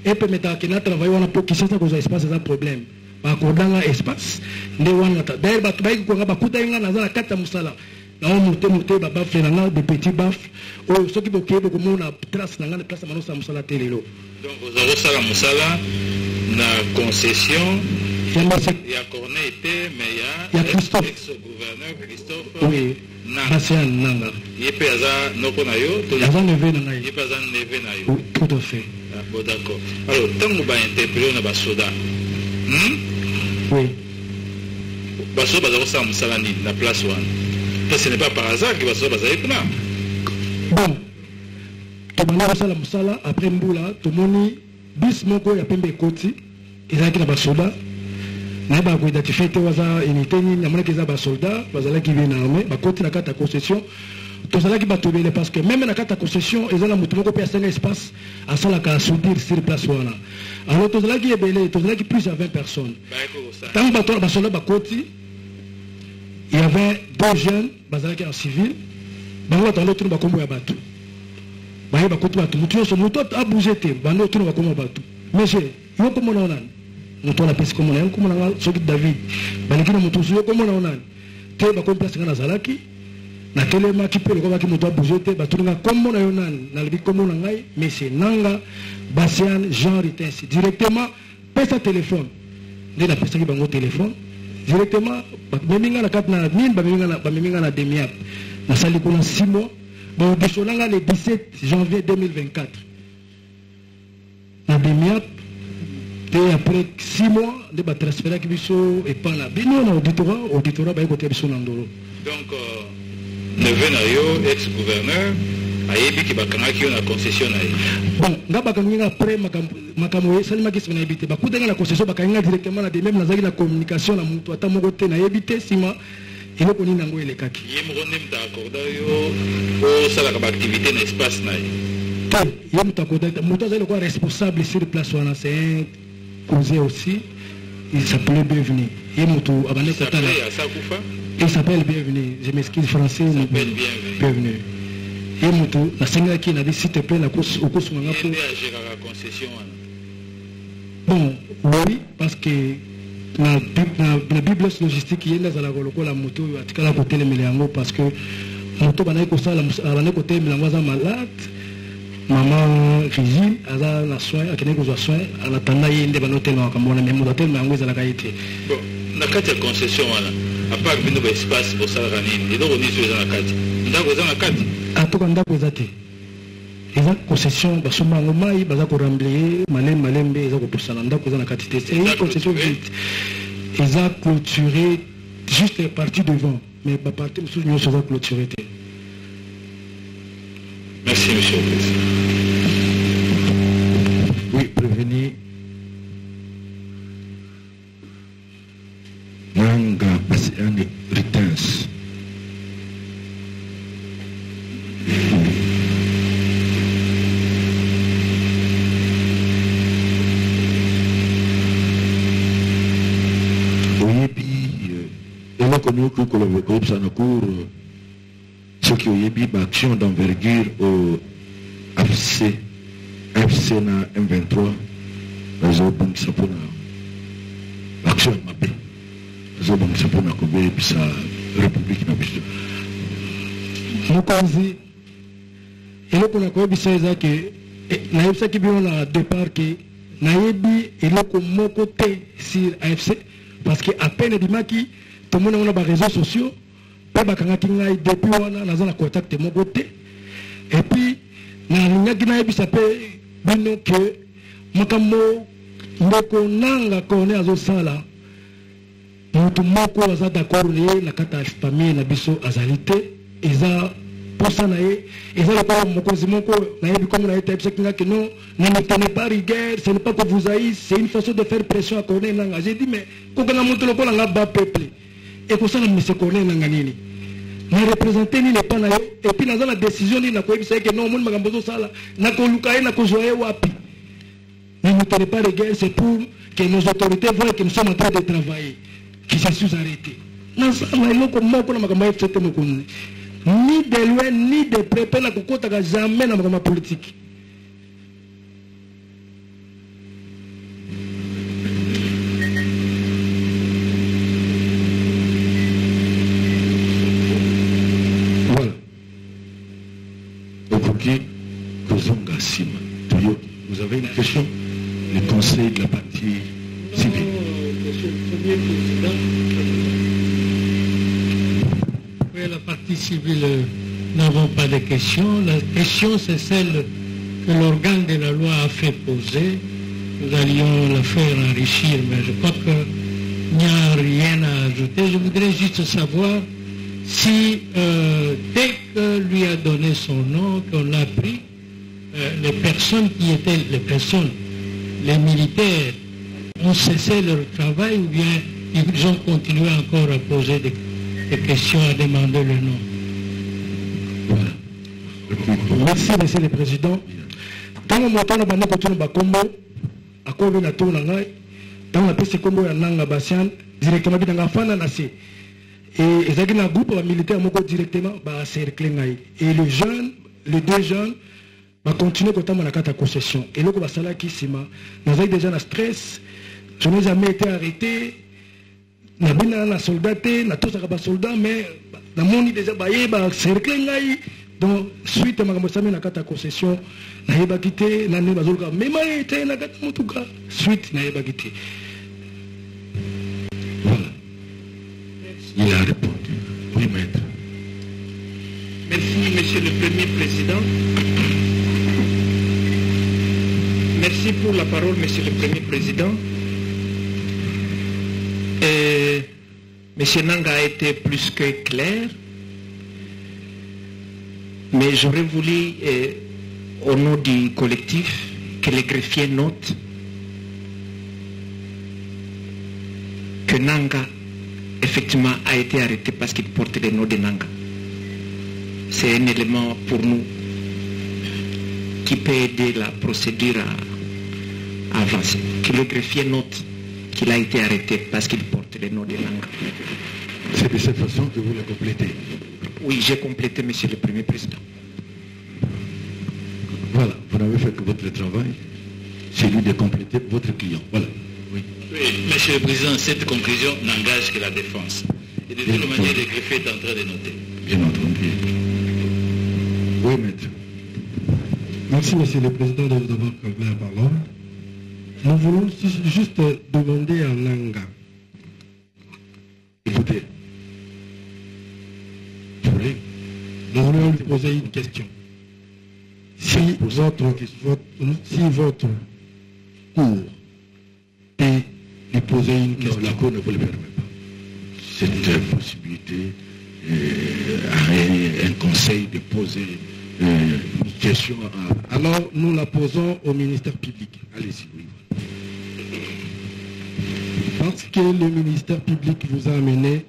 epe metaka ke natravaille wana mpo kisasa kozwa espace eza problème bakordanga espace nde wana d'ailleurs bato bayiki konga bakutaki nga naza na kati ya mosala nao mote babafle na nga de petit bafle oyo soki bokeye bokomona trace na nga na place manosa mosala te lelo. Donc ozakosala mosala na concession ya Corneille te mais ya Christophe ex-gouverneur Christophe oui Bassian nanga ye pe aza noko na yo aza neve na ngai ye pe aza neve na yo. Oui, tout à fait. Bon d'accord. Alors ntango bainterpele na basoda oui basoda bazakosala mosala nini na place wana? Ce n'est pas par hasard que basoda bazali kuna. Bon tobanda kosala mosala après mbula tomoni bis moko ya pembe ekoti ezalaki na basoda nayeba koidentifie te waza unité nini amonaki eza basoldat bazalaki bien armé bakoti na kati ya concession tozalaki bato ebele parce que même na kati ya concession eza na moto moko mpe asenga espace asalaka soudire sur place wana alors tozalaki ebele tozalaki plus à 20 personnes ntango bato basoldat bakoti il y avait 2 jeunes bazalaki en civil bango batanda otuna bakombo ya bato baye bakoti bato motu nyonso moto abouge te bando otuna bakombo ya bato monsieur yo komona onani moto anapesi komona yango komona nga soki David baleki na moto osu yo komona onani te bakomi place nga nazalaki natelemaki mpe lokobaki moto abouge te batuninga komona yo nani nalobi komona ngai monsieur nanga Bassian Jean Ritensi directement pesa téléphone nde napesaki bango téléphone directement bamemi nga na kati na mine bamemi nga na demiap nasali kuna 6 mois baauditionanga le 17 janvier 2024 na demiap te après 6 mois nde batransferaki biso epa na bino na auditorat baye kotia biso na ndolo. Donc neve na yo ex-gouverneur ayebi ki bakangaki yo na concession na ye. Bon nga bakangi nga après makambo esalimaki nsima nayebi te bakutanga na concession bakangi nga directement na de même nazalaki na communication na moto ata moko te nayebi te nsima eloko nini yango elekaki. Ye moko nde moto akorda yo osalaka baactivité na espace na ye te ye moto akorda moto azali lokola responsable sur place wana c'est un causé aussi il s'appelait Bienvenu ye moto abandaki kotala il s'appelle Bienvenu je m'excuse français Bienvenu ye moto nasengaki na dit s'il te plaît okosunga nga po bon oui parce que na bible logistique ye nde azalaka lokola moto oyo atikala kotelemela yango parce que moto bandaki kotelemela yango aza malade mama Rigile aza na soin akendeki kozwa soin anatanda ye nde banotelema makambo wana mais moto atelema yango ezalaka ye te. Bon na kati ya concession wana apart bino baespace bosalaka nini eloko nini so eza na kati ndako eza na kati atoka ndako eza te eza concession basomba yango mai baza koramblie malembe eza kopusana ndako eza na kati te c'est concession vide eza clôturé juste la partie devant mais bapartie mosusu nyonso eza clôturé te. Merci monsieur le président. Oui, prévenir Nanga Bassian Ritensi. Connu que le groupe Sanocourt, ce qui a eu action d'envergure au FC na M23, les autres l'action m'a les autres sa République n'a pas. Mokonzi, et là qu'on a quoi bisa ezake, naïbsa qui bien la départ que naïbi et là qu'on mon côté sur AFC parce que à peine dimaki tout le monde a des réseaux sociaux, pas bakangaki ngai depuis wana naza na contact mon côté et puis na ngaki naïbisa pe bino que makambo ndeko nanga kone azo sala mutu moko aza d'accord ye na kata famille na biso azalité eza pour ça, et ça, que non, ne me tenez pas rigueur, ce n'est pas que vous haïssez, c'est une façon de faire pression à Corneille Nanga. J'ai dit, mais quand on a monté le pôle, on a bas peuple. Et pour ça, on a mis Corneille Nanga. On a représenté ni les panayo, et puis dans la décision, on a dit que non, on a dit que non, on a dit ne nous tenez pas rigueur, c'est pour que nos autorités voient que nous sommes en train de travailler, qui se sont arrêtés. Ni de loin, ni de près, pas jamais dans ma politique. Voilà. Donc, vous avez une question? Le conseil de la partie civile. Monsieur le Premier Président, oui, la partie civile, n'avons pas de questions. La question, c'est celle que l'organe de la loi a fait poser. Nous allions la faire enrichir, mais je crois qu'il n'y a rien à ajouter. Je voudrais juste savoir si, dès que lui a donné son nom, qu'on l'a pris, les personnes qui étaient les militaires ont cessé leur travail ou bien ils ont continué encore à poser des questions, à demander le nom. Voilà. Merci, Monsieur le Président. Quand on entend le bandeau continue à Combo, à Combo na tour nangai, dans la PC Combo ya nanga basian, directement dans la fana nasi. Et ils ont un groupe militaire moko directement ba cercle ngai. Et le jeune, les deux jeunes va continuer à la carte à concession. Et là, on va s'aller qui c'est ma. Nous avons déjà un stress. Je n'ai jamais été arrêté. Nous avons un soldat, nous avons un soldat, mais dans mon idée, nous avons un cercle. Donc, suite à la carte à concession, nous avons quitté, nous avons quitté, mais moi, été na carte motuka. Suite, nous avons quitté. Voilà. Il a répondu. Oui, maître. Merci, Monsieur le Premier Président. Merci pour la parole, Monsieur le Premier Président. Monsieur Nanga a été plus que clair, mais j'aurais voulu, au nom du collectif, que les greffiers notent que Nanga, effectivement, a été arrêté parce qu'il portait le nom de Nanga. C'est un élément pour nous qui peut aider la procédure à avancer. Que le greffier note qu'il a été arrêté parce qu'il porte le nom de Nanga. C'est de cette façon que vous le complétez? Oui, j'ai complété, Monsieur le Premier Président. Voilà, vous n'avez fait que votre travail, c'est lui de compléter votre client. Voilà. Oui. Oui, Monsieur le Président, cette conclusion n'engage que la défense. Et de toute manière, le greffier est en train de noter. Bien entendu. Oui, maître. Merci, Monsieur le Président, de vous avoir accordé la parole. Nous voulons juste demander à Nanga. Écoutez, nous voulons lui poser une question. Si votre cour peut lui poser une question. Non, la cour ne vous le permet pas. C'est une possibilité à un conseil de poser une question à... Alors, nous la posons au ministère public. Allez-y, oui. Parce que le ministère public vous a amené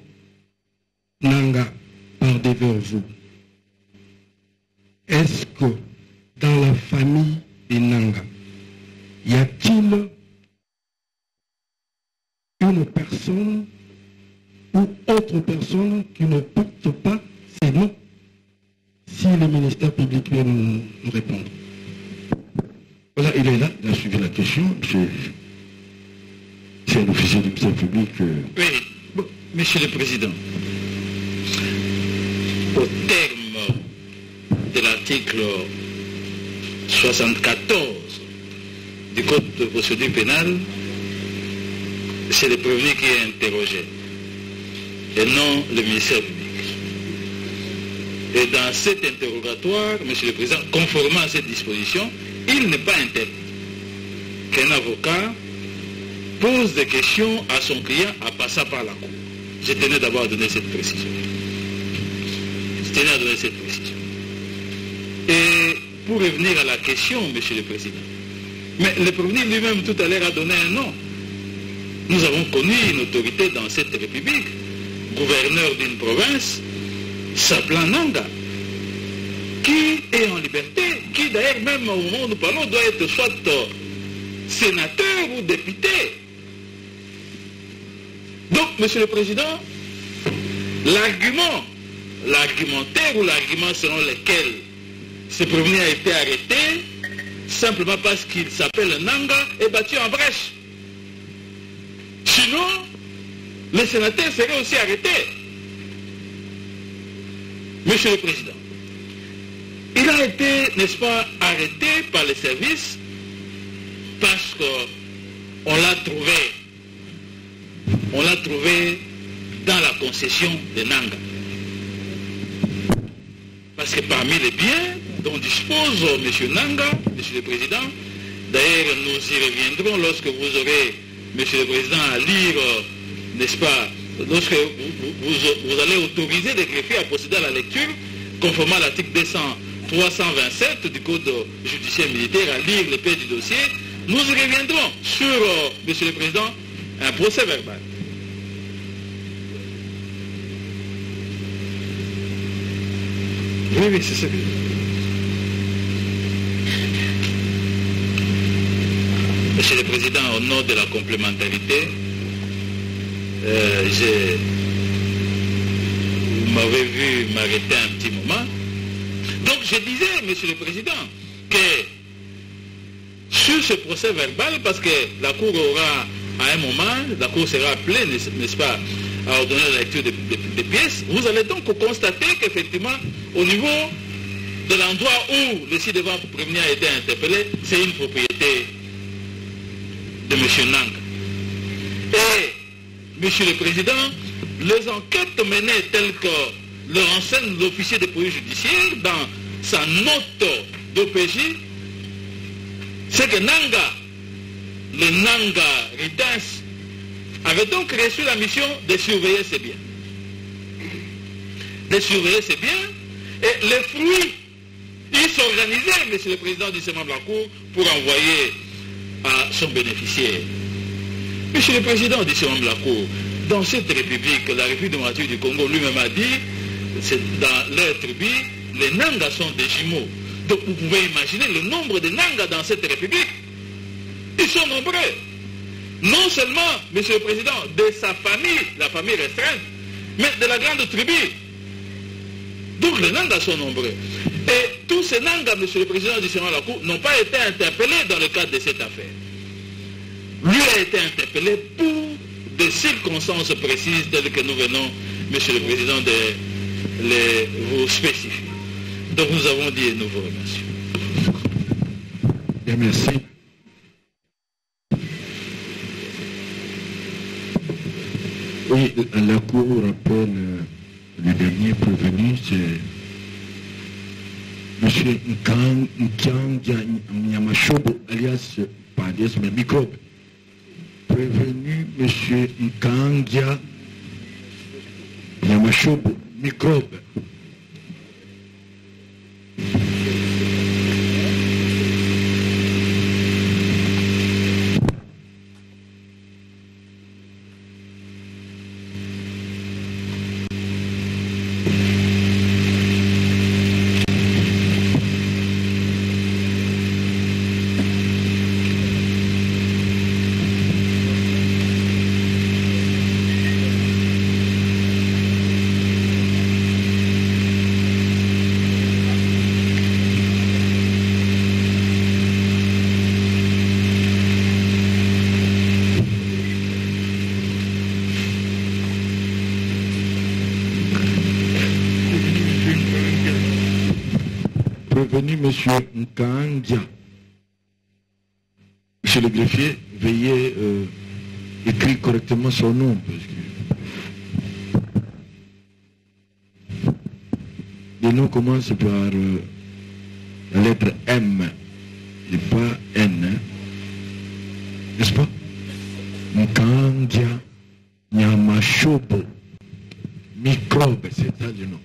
Nanga par devers vous. Est-ce que dans la famille de Nanga, y a-t-il une personne ou autre personne qui ne porte pas ces noms? Si le ministère public vient nous répondre. Voilà, il est là, il a suivi la question. C'est un officier du ministère public. Oui, bon, Monsieur le Président, au terme de l'article 74 du Code de procédure pénale, c'est le prévenu qui est interrogé et non le ministère public. Et dans cet interrogatoire, Monsieur le Président, conformément à cette disposition, il n'est pas interdit qu'un avocat pose des questions à son client en passant par la cour. Je tenais d'abord à donner cette précision. pour revenir à la question, Monsieur le Président, mais le Premier lui-même tout à l'heure a donné un nom. Nous avons connu une autorité dans cette République, gouverneur d'une province, s'appelant Nanga, qui est en liberté, qui d'ailleurs même au moment où nous parlons doit être soit sénateur ou député. Donc, Monsieur le Président, l'argumentaire ou l'argument selon lequel ce premier a été arrêté, simplement parce qu'il s'appelle Nanga, est battu en brèche. Sinon, les sénateurs seraient aussi arrêtés. Monsieur le Président, il a été, n'est-ce pas, arrêté par les services parce qu'on l'a trouvé dans la concession de Nanga. Parce que parmi les biens dont dispose M. Nanga, M. le Président, d'ailleurs nous y reviendrons lorsque vous aurez, M. le Président, à lire, n'est-ce pas, lorsque vous allez autoriser les greffiers à procéder à la lecture, conformément à l'article 327 du Code judiciaire militaire, à lire les pages du dossier, nous y reviendrons sur, M. le Président, un procès verbal. Oui, c'est ça. Monsieur le Président, au nom de la complémentarité, vous m'avez vu m'arrêter un petit moment. Donc je disais, Monsieur le Président, que sur ce procès verbal, parce que la Cour aura, à un moment, la Cour sera appelée, n'est-ce pas, à ordonner la lecture des pièces, vous allez donc constater qu'effectivement, au niveau de l'endroit où le ci-devant premier a été interpellé, c'est une propriété de M. Nanga. Et, Monsieur le Président, les enquêtes menées telles que le renseigne l'officier de police judiciaire dans sa note d'OPJ, c'est que Nanga, le Nanga Ridens, avait donc reçu la mission de surveiller ses biens. De surveiller ses biens, et les fruits, il s'organisait, Monsieur le Président du Sénat de la Cour, pour envoyer à son bénéficiaire. Monsieur le Président du Sénat de la Cour, dans cette République, la République démocratique du Congo lui-même a dit, c'est dans leur tribu, les Nangas sont des jumeaux. Donc vous pouvez imaginer le nombre de Nangas dans cette République. Ils sont nombreux. Non seulement, Monsieur le Président, de sa famille, la famille restreinte, mais de la grande tribu. Donc les Nangas sont nombreux. Et tous ces Nangas, Monsieur le Président du Sénat de la Cour, n'ont pas été interpellés dans le cadre de cette affaire. Lui a été interpellé pour des circonstances précises telles que nous venons, Monsieur le Président, de vous spécifier. Donc nous avons dit et nous vous remercions. Bien, merci. Oui, la Cour rappelle le dernier prévenu, c'est M. Nkangia Nyamashobo, alias Padies, mais microbe. Prévenu M. Nkangia Nyamashobo, microbe. Prévenu M. Nkangia. Monsieur le greffier, veuillez écrire correctement son nom. Parce que le nom commence par la lettre M et pas N. Hein? N'est-ce pas? Nkangia Nyamashobo. Microbe, c'est ça du nom.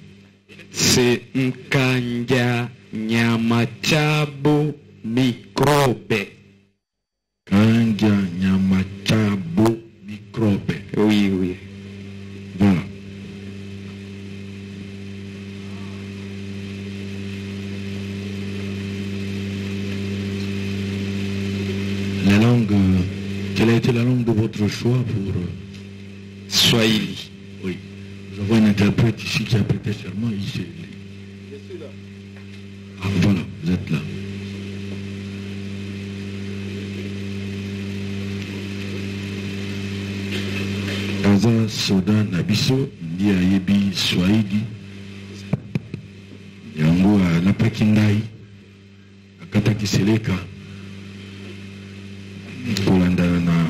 C'est Nkangia Nyamachabo microbe. Kanja Nyamachabo microbe. Oui, oui. Voilà. La langue, quelle a été la langue de votre choix pour Swahili. Oui. Nous avons un interprète ici qui a prêté serment ici. Ah, voilà, vous êtes là. Kaza Soda Nabiso, ndi ayebi Swahili. Yango alapaki ngai akataki seleka kolandana na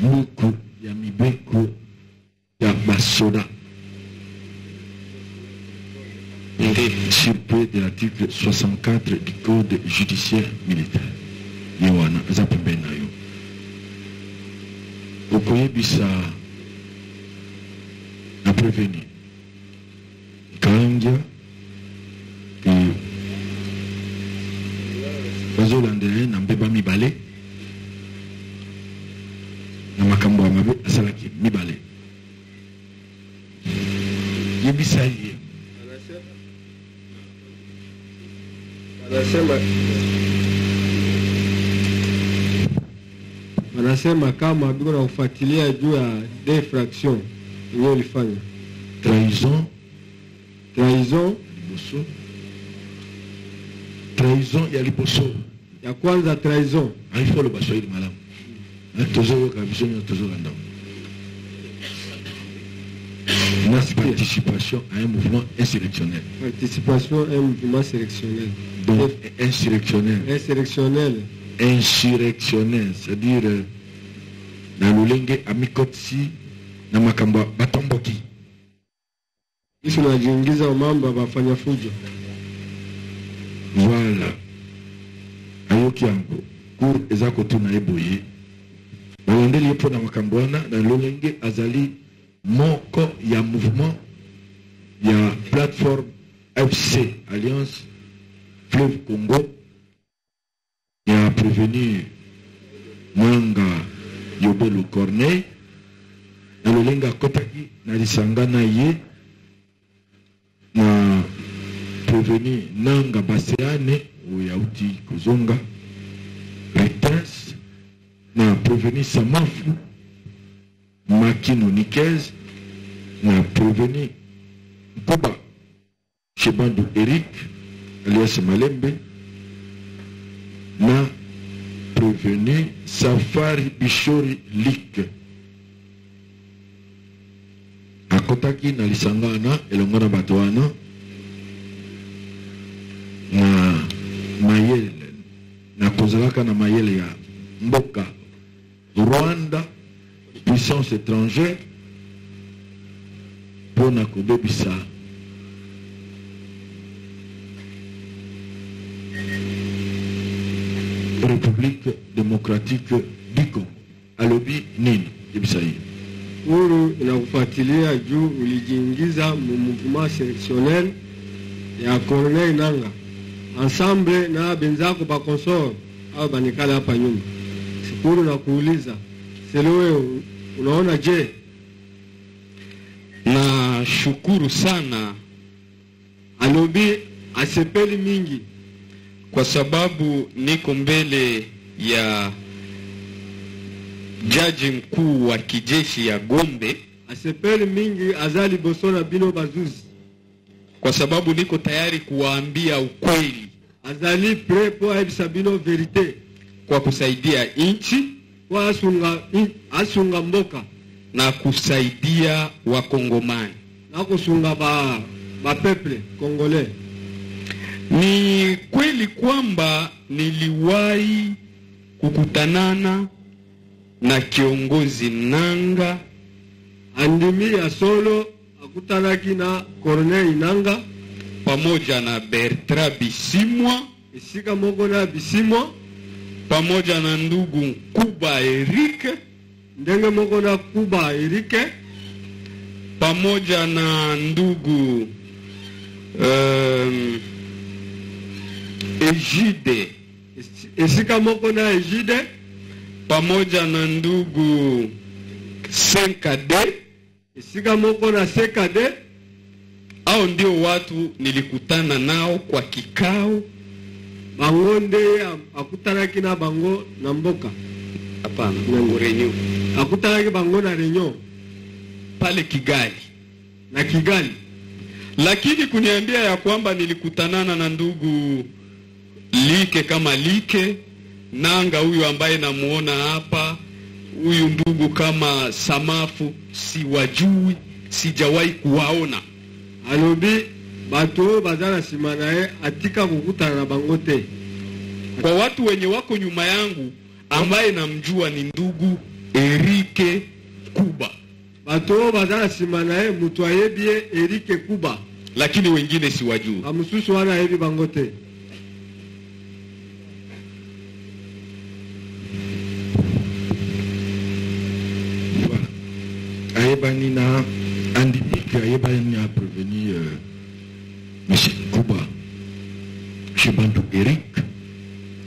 buku ya mibeko ya basoda surpris de l'article 64 du code judiciaire militaire. Yewana aza pembeni na yo okoyebisa na prévenu kanja ke bazolandela na mbeba mibale na makambo ya mabe asalaki mibale. Yebisa ye anasema kama biko na kufuatilia juu ya defraction yenyewe ulifanya trahison liboso, trahison ya liboso ya kwanza, trahison alifo lo baswahili malamu tozoyoka biso nyo tozolanda na participation à un mouvement insurrectionnel. Participation à un mouvement sélectionnel. Donc insurrectionnel. Insurrectionnel, c'est-à-dire na lulenge amikotsi na makambo batomboki. Isu na jingiza mambo bafanya fujo. Voilà. Ayoki yango cour ezako tuna eboye. Balandeli yepo na makambo wana na lulenge azali moko ya mouvement ya plateforme FC Alliance Fleuve Congo ya prévenu Mwanga Yobelo Corneille na lolenga kotaki na lisanga na ye na prévenu Nanga Baseane oyauti kozonga Retens na prévenu Samafu Makino Nikez na prévenu Kuba Chebandu Eric alias Malembe na prévenu Safari Bishori Lik akotaki na lisangana elongana bato wana na mayele na kozalaka na mayele ya mboka Rwanda puissance étrangère pour na kobebisa République démocratique du Congo. Alobi nini yebisa hii? Uru inakufuatilia juu ulijiingiza mu mouvement sélectionnel ya Corneille Nanga ensemble na benzako ba consort au banikala hapa nyuma. Sikuru na kuuliza Selowe, unaona je? Na shukuru sana Alobi asepeli mingi kwa sababu niko mbele ya jaji mkuu wa kijeshi ya Gombe. Asepeli mingi azali bosona bino bazuzi kwa sababu niko tayari kuwaambia ukweli. Azali pre po aibisa bino verite kwa kusaidia nchi, kwa asunga mboka na kusaidia wakongomani na kusunga ba peuple congolais. Ni kweli kwamba niliwahi kukutanana na kiongozi Nanga andimi ya solo akutanaki na Corneille Nanga pamoja na Bertrand Bisimwa isika moko na Bisimwa pamoja na ndugu Kuba Eric ndenge moko na Kuba Eric pamoja na ndugu Ejide esika moko na Ejide pamoja na ndugu Senkade, esika moko na Sekade. hao ndio watu nilikutana nao kwa kikao. Bango nde akutanaki na bango na mboka. Hapana, na renyo. Akutanaki bango na renyo pale Kigali. Na Kigali. Lakini kuniambia ya kwamba nilikutanana na ndugu Like kama Like, Nanga huyu ambaye namuona hapa, huyu ndugu kama Samafu, siwajui, sijawahi kuwaona. Alobi bato bazana simanae atika kukutana na bango te. Kwa watu wenye wako nyuma yangu ambaye namjua ni ndugu Erike Kuba. Bato bazana simanae mutu ayebie Erike Kuba, lakini wengine siwajui. Amususu wana hebi bango te. Ayebani na Andimik, Ayebani a prévenu M. Kuba, chez Bantu Eric,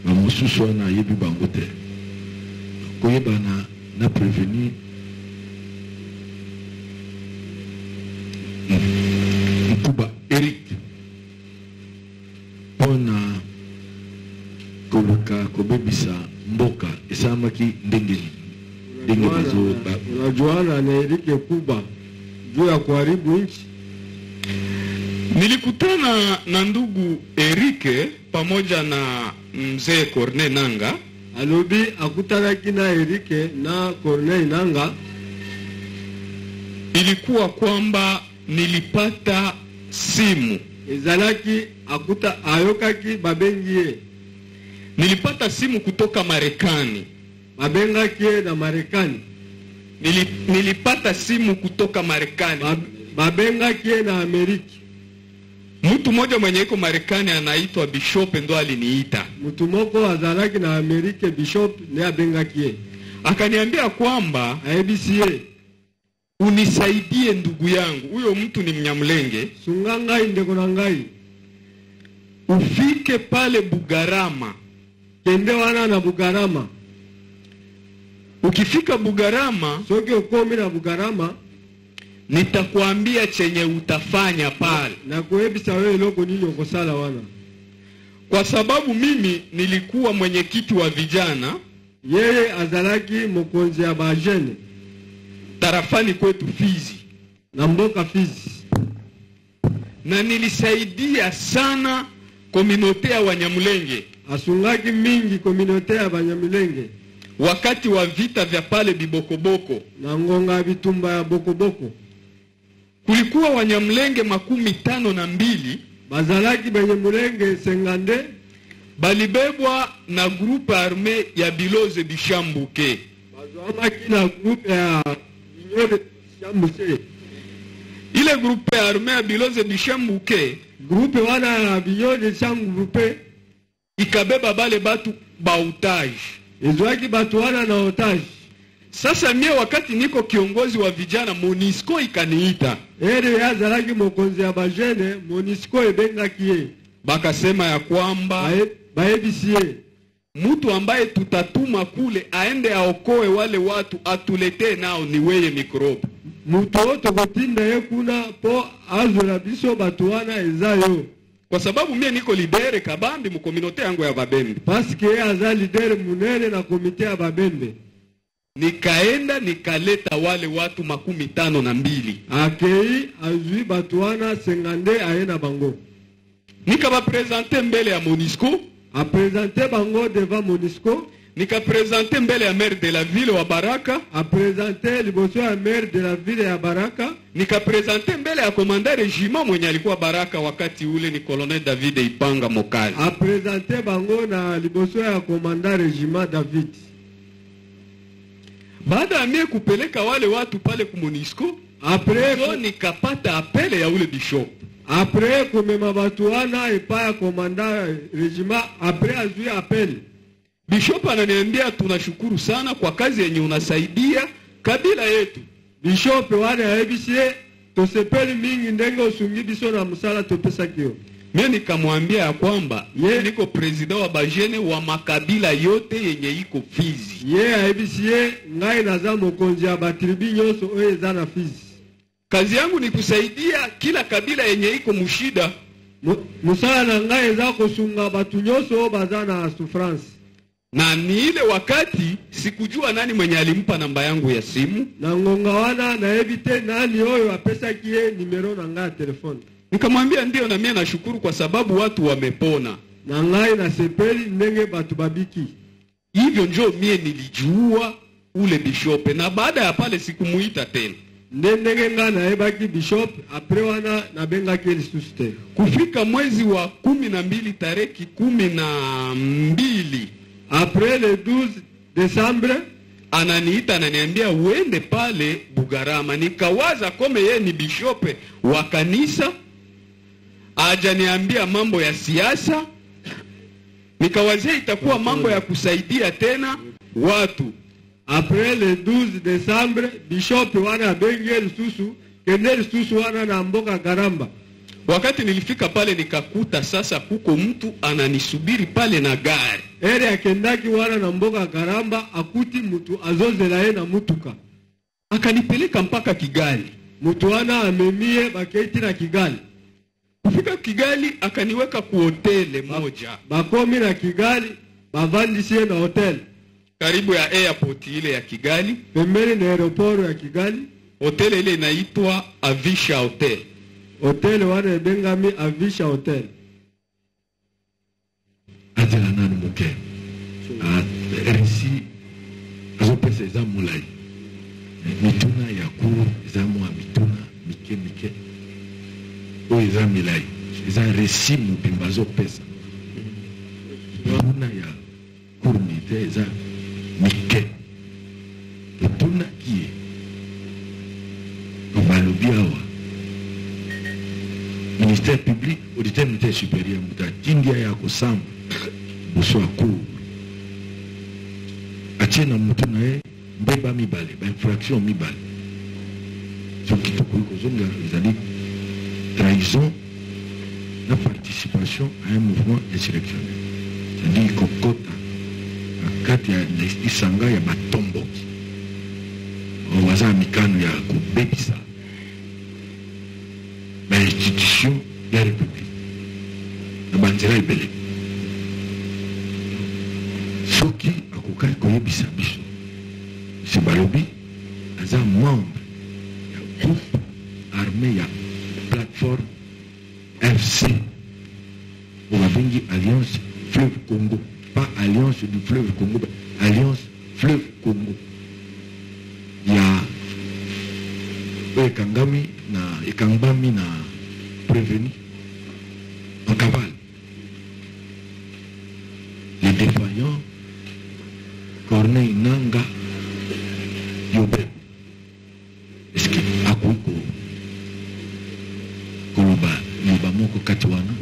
Mamosusu na Ayebi Bangote. Koyebana na prévenu Kuba Eric pona koluka kobebisa mboka esamaki ndengeni. Unajuana na Erike Kuba juu ya kuharibu nchi. Nilikutana na ndugu Erike pamoja na mzee Corne Nanga. Alobi akutanaki na Erike na Corne Nanga. Ilikuwa kwamba nilipata simu. Ezalaki akuta ayokaki babengie. Nilipata simu kutoka Marekani. Babengaki na Marekani. Nilipata simu kutoka Marekani. Babengaki na Amerika. Mtu mmoja mwenye yuko Marekani anaitwa Bishop ndo aliniita. Mtu moko azalaki na Amerika Bishop ne abengaki. Akaniambia kwamba ABCA unisaidie ndugu yangu. Huyo mtu ni Mnyamulenge. Sunganga indeko na ngai. Ufike pale Bugarama. Kende wana na Bugarama. Ukifika Bugarama, soke ukomi na Bugarama, nitakuambia chenye utafanya pale. Na kuebisa wewe loko nini ukosala wana. Kwa sababu mimi nilikuwa mwenyekiti wa vijana. Yeye azalaki mokonzi ya bajene tarafani kwetu Fizi. Na mboka Fizi. Na nilisaidia sana kominote ya Wanyamulenge. Asungaki mingi kominote ya Wanyamulenge wakati wa vita vya pale Bibokoboko na ngonga vitumba ya Bokoboko. Kulikuwa Wanyamulenge 52 bazalaki Banyamulenge 50 balibebwa na grupe arme ya Biloze Bishambuke. Bazwamaki na grupe ya Binyode Bishambuke. Ile grupe arme ya Biloze Bishambuke, grupe wana ya Binyode Bishambuke ikabeba bale batu bautaji. Ezwaki batu wana na otaji. Sasa mie wakati niko kiongozi wa vijana, Monisco ikaniita. Ere ya zalaki mokonzi ya bajene, Monisco ebenga kie. Bakasema ya kwamba baebisie mtu ambaye tutatuma kule aende aokoe wale watu atulete nao ni weye mikrobe. Mtu oto kutinda ye kuna po azola biso batu wana ezayo. Kwa sababu mie niko lidere kabambi mkominote yangu ya Babembe. Paske ye aza lidere munene na komite ya Babembe. Nikaenda nikaleta wale watu 52. Akei azui batu wana 50 aena bango. Nikabapresente mbele ya Monisco. Apresente bango devant Monisco. Nikapresente mbele ya maire de la ville wa Baraka. Apresente liboso ya maire de la ville ya Baraka. Nikapresente mbele ya komanda regiment mwenye alikuwa Baraka wakati ule ni Colonel David Ipanga Mokazi. Apresente bango na liboso ya komanda regiment David. Baada ya mie kupeleka wale watu pale ku Monisco, après nikapata apele ya ule bishop. Après komema batu wana epaya komanda regiment, après azui apele. Bishop ananiambia tunashukuru sana kwa kazi yenye unasaidia kabila yetu. Bishop wana yaebisie tosepeli mingi ndenge osungi biso na musala topesa kio. Mimi nikamwambia ya kwamba niko president wa bajene wa makabila yote yenye iko Fizi. Aibisie ngai naza mokonzi ya batribi nyoso oye zana Fizi. Kazi yangu ni kusaidia kila kabila yenye iko mushida. Musala na ngai za kusunga batu nyoso bazana souffrance. Na ni ile wakati sikujua nani mwenye alimpa namba yangu ya simu. Na ngonga wana na ebite nani oyo apesa kie numero na nga telefone. Nikamwambia ndio, na mimi nashukuru kwa sababu watu wamepona. Na ngai na sepeli ndenge batu babiki. Hivyo njoo mie nilijua ule bishop, na baada ya pale sikumuita tena. Ndenge nga na ebaki bishop apres wana na benga keli suste. Kufika mwezi wa 12 tareki 12 après le 12 décembre ananiita ananiambia uende pale Bugarama. Nikawaza kome yeye ni bishope wa kanisa, aja niambia mambo ya siasa. Nikawazia itakuwa mambo ya kusaidia tena watu. Après le 12 décembre bishop wana bengeli susu kendeli susu wana na mboka Garamba. Wakati nilifika pale nikakuta sasa kuko mtu ananisubiri pale na gari. Ere akendaki wana na mboka Garamba akuti mtu azozela ye na mutuka. Akanipeleka mpaka Kigali. Mtu wana amemie baketi na Kigali. Kufika Kigali akaniweka ku hotele moja. Bakomi na Kigali bavandisie na hotel. Karibu ya airport ile ya Kigali. Pembeni na aeroport ya Kigali. Hotel ile inaitwa Avisha Hotel. Hotel wana bengami Avisha Hotel. Adela nanu moke. Risi azopesa eza mulai. Mituna ya kuru eza mwa mituna mike. O eza milai. Eza resi mubimba azopesa. Mituna ya kuru mite eza mike. Mituna kie. Obalobiawa. Ministère public, auditeur militaire supérieur, Mutindia ya kusamba, buswa kuu. Achena mtu nae, mbeba mibale, ba infraction mibale. So kitu kuliko zonga, izali trahison na participation à un mouvement insurrectionnel. C'est-à-dire kokota, akati ya isanga ya batomboki. Waza mikano ya kubebisa. L'institution de la République. La bandera est belle. Soki akoka koyebisa biso. C'est Balobi, aza membre du groupe armé ya plateforme FC. On va venir Alliance Fleuve Congo. Pas Alliance du Fleuve Congo, mais Alliance Fleuve Congo. Il y a Ekangami na prévenu en cavale. Les défaillants Corneille Nanga Yobel. Est-ce que Akuiko Koloba Yoba Moko Katiwana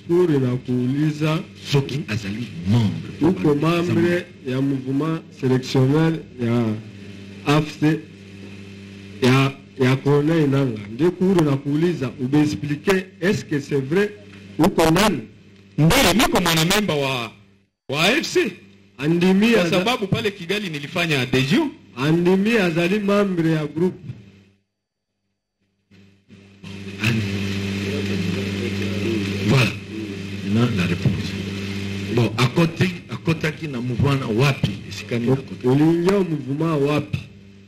Kuri na kuuliza Soki azali membre uko membre ya mouvement sélectionnel ya AFC ya Corneille Nanga. Ndio kuru na kuuliza ubeexpliquer est-ce que c'est vrai uko nani? Ndio niko mwanamemba wa AFC. Andimi kwa sababu pale Kigali nilifanya adhesion. Andimi azali membre ya groupe. Voilà. Non, la réponse. Bon, à côté qui na mouvement wapi? Sikani na côté. Uliingia mouvement wapi?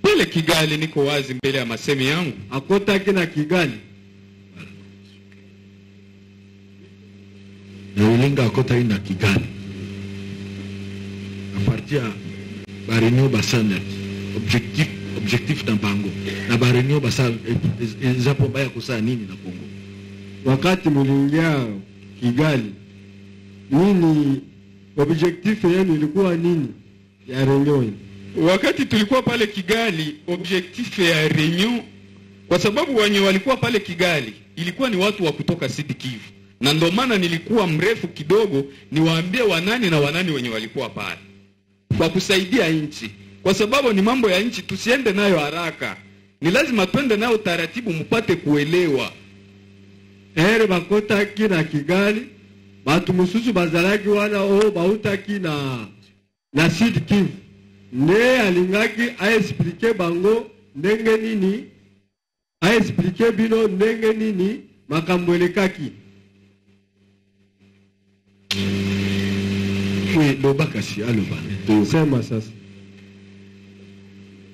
Pale Kigali niko wazi mbele ya masemi yangu. Akotaki na Kigali. Na ulinga akotaki na Kigali. A partir ba réunion basana objectif d'ambango. Na ba réunion basana zapo baya kusaa nini na Kongo. Wakati muliingia Kigali, nini objectif yenu ilikuwa nini ya reunion? Wakati tulikuwa pale Kigali, objectif ya reunion, kwa sababu wenye walikuwa pale Kigali ilikuwa ni watu wa kutoka Sud Kivu, na ndio maana nilikuwa mrefu kidogo niwaambie wanani na wanani wenye walikuwa pale kwa kusaidia nchi, kwa sababu ni mambo ya nchi, tusiende nayo haraka, ni lazima twende nayo taratibu mpate kuelewa. ere bakotaki na Kigali batu mususu bazalaki wana o bautaki na Sud Kivu ne alingaki aexplique bango ndenge nini aexplique bino ndenge nini makambo elekaki. Oui, lobakasi aloba. Sema sasa.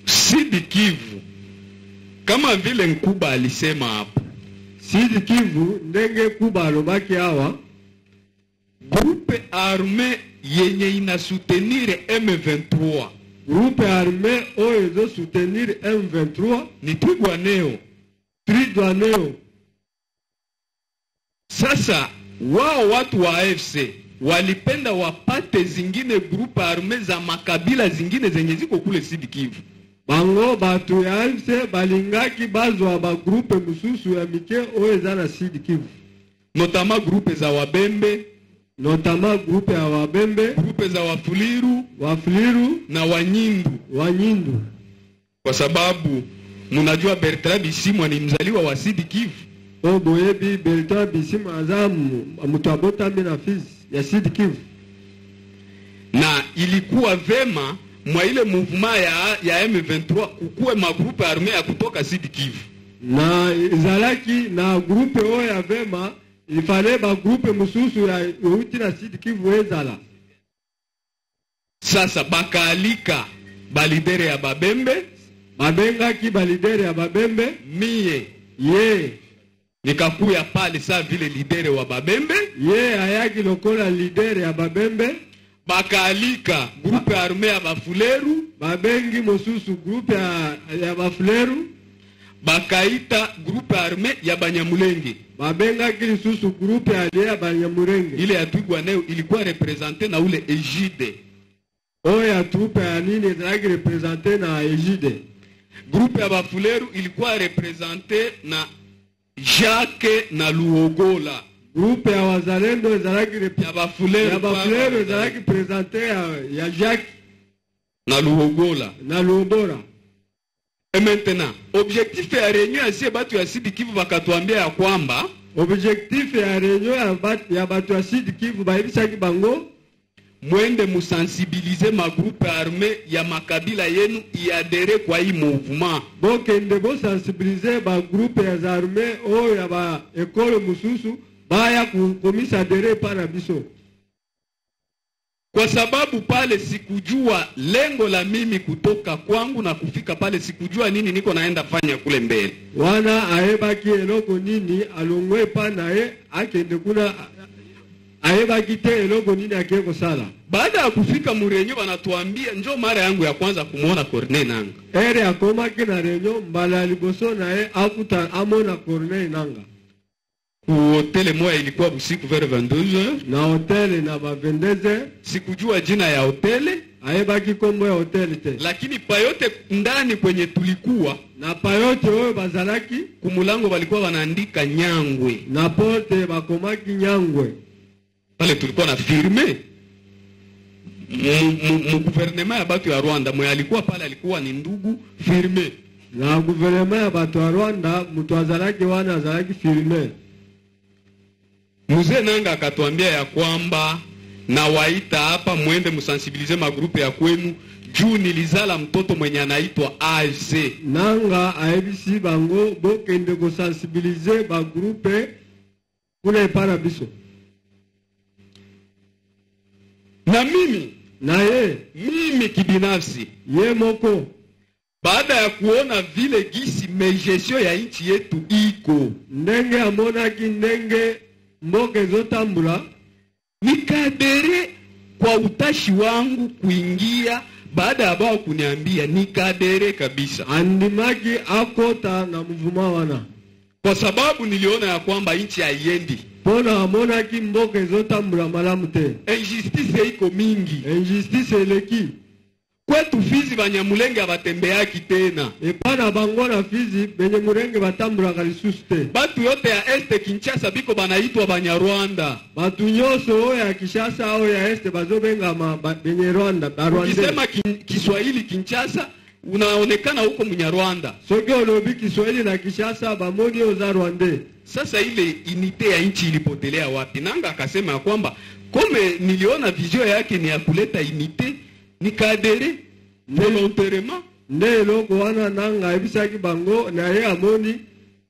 Sud Kivu kama vile Nkuba alisema hapo. Sud Kivu ndenge Kuba alobaki hawa groupe armé yenye ina soutenir M23. Groupe armé oyo ezo soutenir M23 ni Twirwaneho. Sasa wao watu wa AFC walipenda wapate zingine groupe armé za makabila zingine zenye ziko kule Sud Kivu. Bango batu ya AFC balingaki bazwa ba groupe mususu ya mike oyo za na Sud Kivu. Notamment groupe za Wabembe, groupe ya Wabembe, groupe za Wafuliru na Wanyindu. Kwa sababu munajua Bertrand Bisimwa ni mzaliwa wa Sud Kivu. Boyebi Bertrand Bisimwa azamu mutabota mina Fizi ya Sud Kivu. Na ilikuwa vema mwa ile mouvement ya M23 kukuwe magrupe armé ya kutoka Sud Kivu. Na izalaki na groupe oyo ya vema ilifale ba groupe mususu ya uti na Sud Kivu ezala. Sasa bakaalika balidere ya Babembe, babengaki balidere ya Babembe, mie nikakuya pale saa vile lidere wa Babembe, ayaki lokola lidere ya Babembe. Bakaalika groupe armé ya Bafuleru, babengi mususu groupe ya Bafuleru, bakaita groupe armé ya Banyamulenge, babenga kilisusu groupe ya Banyamulenge. Ile ya Twirwaneho ilikuwa represente na ule Ejide. Ya troupe ya nini ezalaki represente na Ejide. Groupe ya Bafuleru ilikuwa represente na Jacques na Luogola. Groupe ya Wazalendo ezalaki ya Bafuleru ezalaki presente ya Jacques na Luogola. Et maintenant, objectif ya réunion ya batu ya Sud Kivu bakatuambia ya kwamba objectif ya réunion ya batu ya Sud Kivu baibisaki bango mwende musensibiliser ma groupe armé ya makabila yenu iadere kwa hii mouvement. Bokende bo sensibiliser ba groupe ya armé o ya ba ekole mususu baya kukomisa adere para biso. Kwa sababu pale sikujua lengo la mimi kutoka kwangu na kufika pale, sikujua nini niko naenda fanya kule mbele. Wana aebaki eloko nini alongwe pa nae akende kuna aebaki te eloko nini akeko sala. Baada ya kufika murenyo wanatuambia njoo mara yangu ya kwanza kumuona Corneille Nanga. Ere akoma kina renyo mbala liboso nae akuta amona Corneille Nanga. Ku hotel moja ilikuwa busiku vers 22h. Na hotel na ba 22h. Sikujua jina ya hotel, aebaki kombo ya hotel te. Lakini payote ndani kwenye tulikuwa na payote oyo bazalaki kumulango walikuwa wanaandika Nyangwe. Na pote bakomaki Nyangwe. Pale tulikuwa na firme mu gouvernement ya batu ya Rwanda mwe alikuwa pale alikuwa ni ndugu firme. Na gouvernement ya batu ya Rwanda mtu azalaki wana azalaki firme. Mzee Nanga akatuambia ya kwamba na waita hapa mwende musensibilize magrupe ya kwenu juu nilizala mtoto mwenye anaitwa AFC. Nanga aebisi bango bokende kusensibilize bagrupe kule para biso. Na mimi mimi kibinafsi moko baada ya kuona vile gisi mejesho ya nchi yetu iko ndenge amonaki ndenge mboke zotambula, nikadere kwa utashi wangu kuingia. Baada ya bao kuniambia nikadere kabisa, andimaki akota na mvuma wana, kwa sababu niliona ya kwamba nchi haiendi. Pona amonaki mboke zotambula malamu te. Injustice iko mingi. Injustice eleki. Kwetu Fizi Banyamulenge abatembeaki tena. Epana bango na Fizi Banyamulenge batambula kalisusu te. Batu yote ya Este Kinshasa biko banaitwa Banyarwanda. Batu nyoso ya Kinshasa au ya Este bazobenga Banyarwanda. Ukisema Kiswahili Kinshasa unaonekana huko Mnyarwanda. soki olobi Kiswahili na Kishasa bamoni oza Rwandais. Sasa ile unite ya nchi ilipotelea wapi? Nanga akasema kwamba kome niliona vision yake ni ya kuleta unite, nikadere volontairement. Nde loko wana nanga ebisaki bango na ye amoni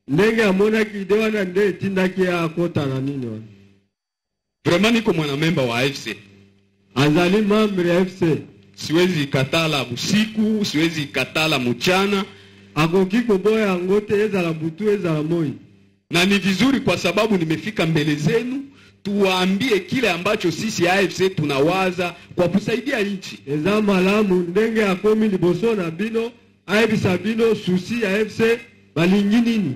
ndenge amona kidewa na nde tindaki ya kota na nini wana. Vraiment niko mwana memba wa AFC. Azali membre ya AFC. Siwezi katala usiku, siwezi katala mchana. Akoki koboya ngote ezala butu ezala moi. Na ni vizuri kwa sababu nimefika mbele zenu tuwaambie kile ambacho sisi AFC tunawaza kwa kusaidia nchi. Eza malamu ndenge akomi liboso na bino aibisa bino susi ya AFC balingi nini?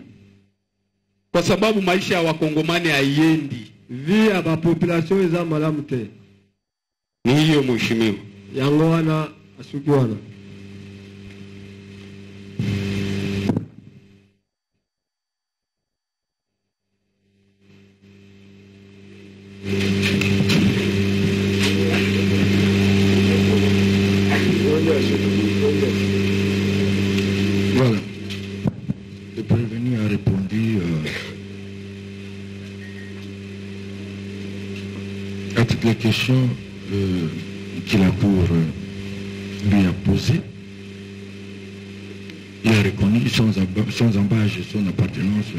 Kwa sababu maisha ya wakongomani haiendi. Via ba population eza malamu te. Ni hiyo mheshimiwa. Yango wana asuki wana. Voilà. Le prévenu a répondu à toutes les questions que la Cour lui a posées. Il a reconnu sans embâche son appartenance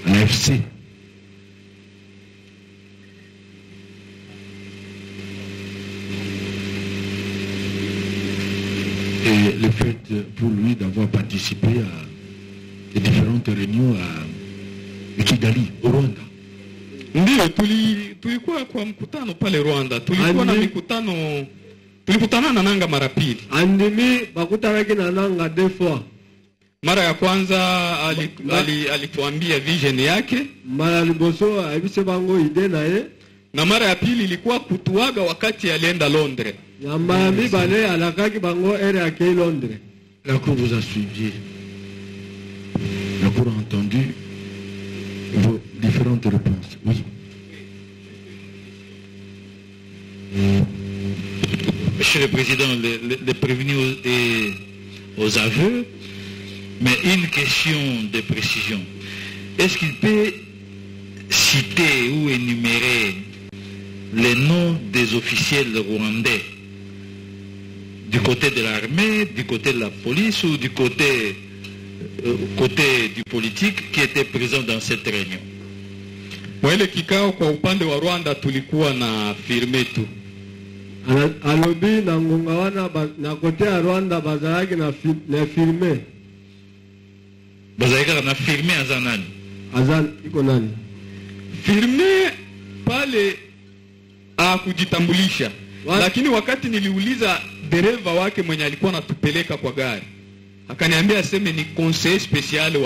à l'AFC. Et le fait pour lui d'avoir participé à les différentes réunions à Kigali, au Rwanda. Ndio tulikuwa kwa mkutano pale Rwanda. Tulikuwa na mikutano, tulikutana na Nanga mara pili. Andimi bakutanaki na Nanga deux fois. Mara ya kwanza alituambia vision yake, mara liboso abise bango ide na ye, na mara ya pili ilikuwa kutuaga wakati alienda Londres. Na mara mibale alakaki bango ere ake Londres. La Cour vous a suivi. La Cour a entendu vos différentes réponses. Oui. Monsieur le Président, le prévenu aux aveux, mais une question de précision. Est-ce qu'il peut citer ou énumérer les noms des officiels rwandais du côté de l'armée, du côté de la police ou du côté du politique qui étaient présents dans cette réunion? Kwa ile kikao kwa upande wa Rwanda tulikuwa na firme tu. Alobi na ngunga wana na kote ya Rwanda bazalaki na firme. Bazalika na firme aza nani? Azan iko nani? Firme pale hakujitambulisha. Lakini wakati niliuliza dereva wake mwenye alikuwa anatupeleka kwa gari, akaniambia aseme ni conseiller spécial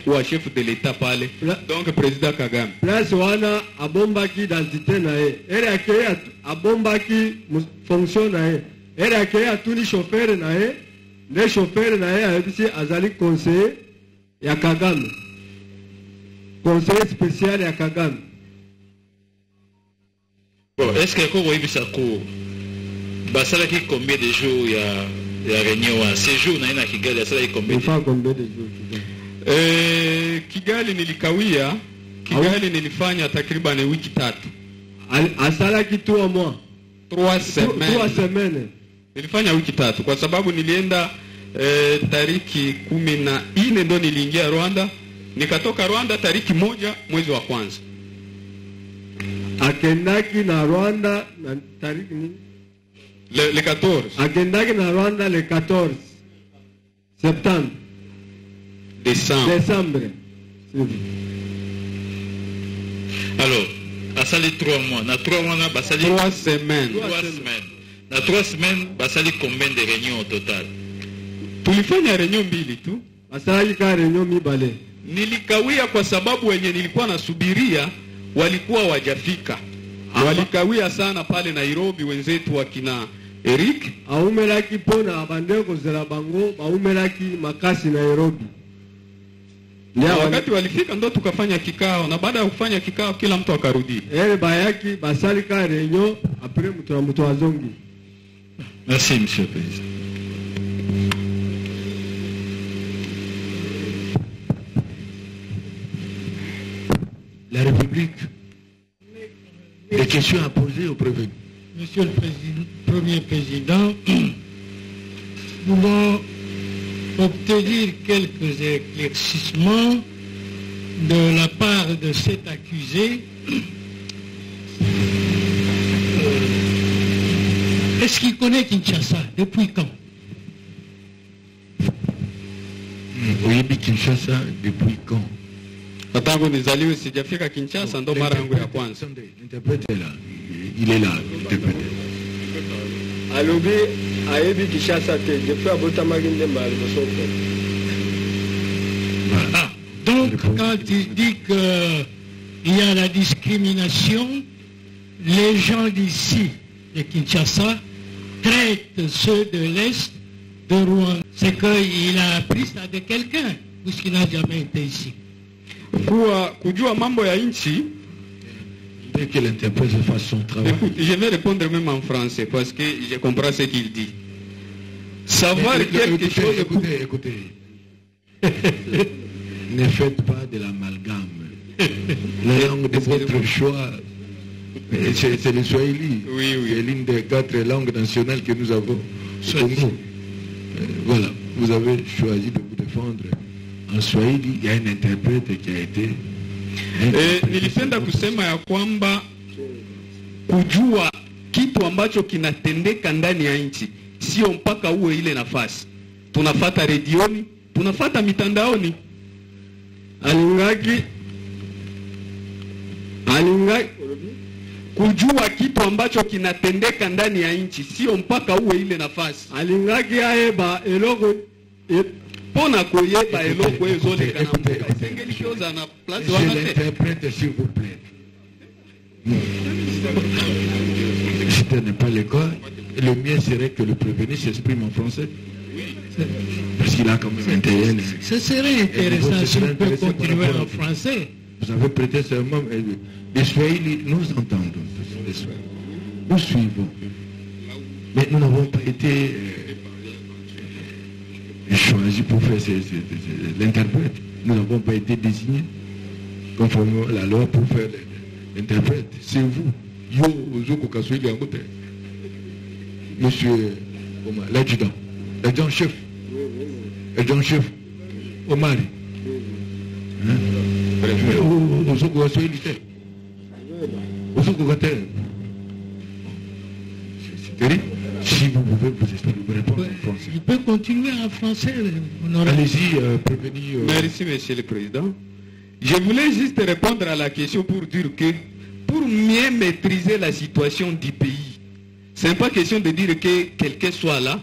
wa chef de l'état pale. Donc président Kagame. Place wana abombaki identité na ye. Ere akeye abombaki fonction na ye. Ere akeye atuni chauffeur na ye. Le chauffeur na ye abisi azali conseiller ya Kagame. Conseiller spécial ya Kagame. Bon, est-ce que vous avez sa cour? Basala qui combien de jours il y a réunion à ces jours na Kigali basala combien de jours? Kigali nilikawia, Kigali nilifanya takriban wiki 3. Asala ki 3 mois. 3 semaines. 3 semaines. Nilifanya wiki 3 kwa sababu nilienda tariki 14 ndo niliingia Rwanda, nikatoka Rwanda tariki 1 mwezi wa kwanza. Akendaki na Rwanda na tariki ni le 14. Akendaki na Rwanda le 14 septembre. Décembre. Alors, asali 3 mois. Na 3 mois na basali 3 semaines. 3 semaines. Na 3 semaines basali combien de réunions au total? Tulifanya réunion 2 tu. Basali ka réunion mibale. Nilikawia kwa sababu wenye nilikuwa nasubiria walikuwa wajafika. Walikawia sana pale Nairobi wenzetu wakina Eric. Aumelaki pona abandeko zela bango, aumelaki makasi Nairobi. Na wakati walifika ndo tukafanya kikao, na baada ya kufanya kikao kila mtu akarudi. Bayaki basali ka réunion après mutu azongi. Merci monsieur le président. la République des questions à poser au prévenu. Monsieur le Premier Président, nous voulons obtenir quelques éclaircissements de la part de cet accusé. Est-ce qu'il connaît Kinshasa? Depuis quand? Oyebi Kinshasa depuis quand? Tangu nizaliwe sijafika Kinshasa, ndo mara yangu ya kwanza. L'interprète est là. Il est là, l'interprète. alobi ayebi Kinshasa te depuis abotamaki ndemba liboso te. Ah, donc quand il dit qu'il y a la discrimination, les gens d'ici, de Kinshasa, traitent ceux de l'Est de Rwanda. C'est qu'il a appris ça de quelqu'un, puisqu'il n'a jamais été ici. Kujua mambo ya nchi. Dès que l'interprète fasse son travail. Écoute, je vais répondre même en français parce que je comprends ce qu'il dit. Savoir quelque chose... Écoutez. Ne faites pas de l'amalgame. La langue de votre choix, c'est le Swahili. Oui. C'est l'une des 4 langues nationales que nous avons au Congo. Voilà, vous avez choisi de vous défendre en Swahili. Il y a un interprète qui a été... Nilipenda kusema ya kwamba kujua kitu ambacho kinatendeka ndani ya nchi sio mpaka uwe ile nafasi. Tunafata redioni, tunafata mitandaoni. Alingaki kujua kitu ambacho kinatendeka ndani ya nchi sio mpaka uwe ile nafasi. Alingaki aeba eloko Pona koyeba eloko ezoleka na mboka. Esengeli kioza na place Je wana te. l'interprète, s'il vous plaît. Si ce n'est pas le cas, le mieux serait que le prévenu s'exprime en français. Parce qu'il a quand même intérêt. Ce serait intéressant si on peut continuer en français. Vous avez prêté serment. Les Swahili, nous entendons. Nous suivons. Mais nous n'avons pas été choisis pour faire l'interprète. Nous n'avons pas été désignés conformément à la loi pour faire l'interprète. C'est vous. Monsieur l'adjudant. L'adjudant-chef. L'adjudant-chef. Omari. C'est terrible. Si vous pouvez vous répondre en français. Il peut continuer en français. Allez-y, prévenir. Merci, Monsieur le Président. Je voulais juste répondre à la question pour dire que pour mieux maîtriser la situation du pays, ce n'est pas question de dire que quelqu'un soit là.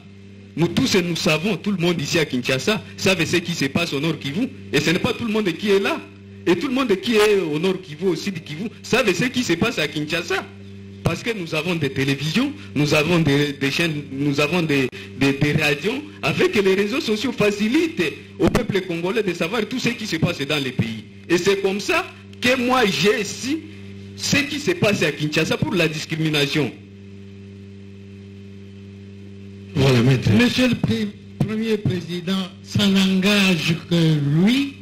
Nous tous, nous savons, tout le monde ici à Kinshasa savait ce qui se passe au Nord Kivu. Et ce n'est pas tout le monde qui est là. Et tout le monde qui est au Nord Kivu, au Sud Kivu, savait ce qui se passe à Kinshasa. Parce que nous avons des télévisions, nous avons des chaînes, nous avons des radios. Avec les réseaux sociaux facilitent au peuple congolais de savoir tout ce qui se passe dans les pays. Et c'est comme ça que moi j'ai ici ce qui se passe à Kinshasa pour la discrimination. Voilà, maître. Monsieur le Premier Président, ça n'engage que lui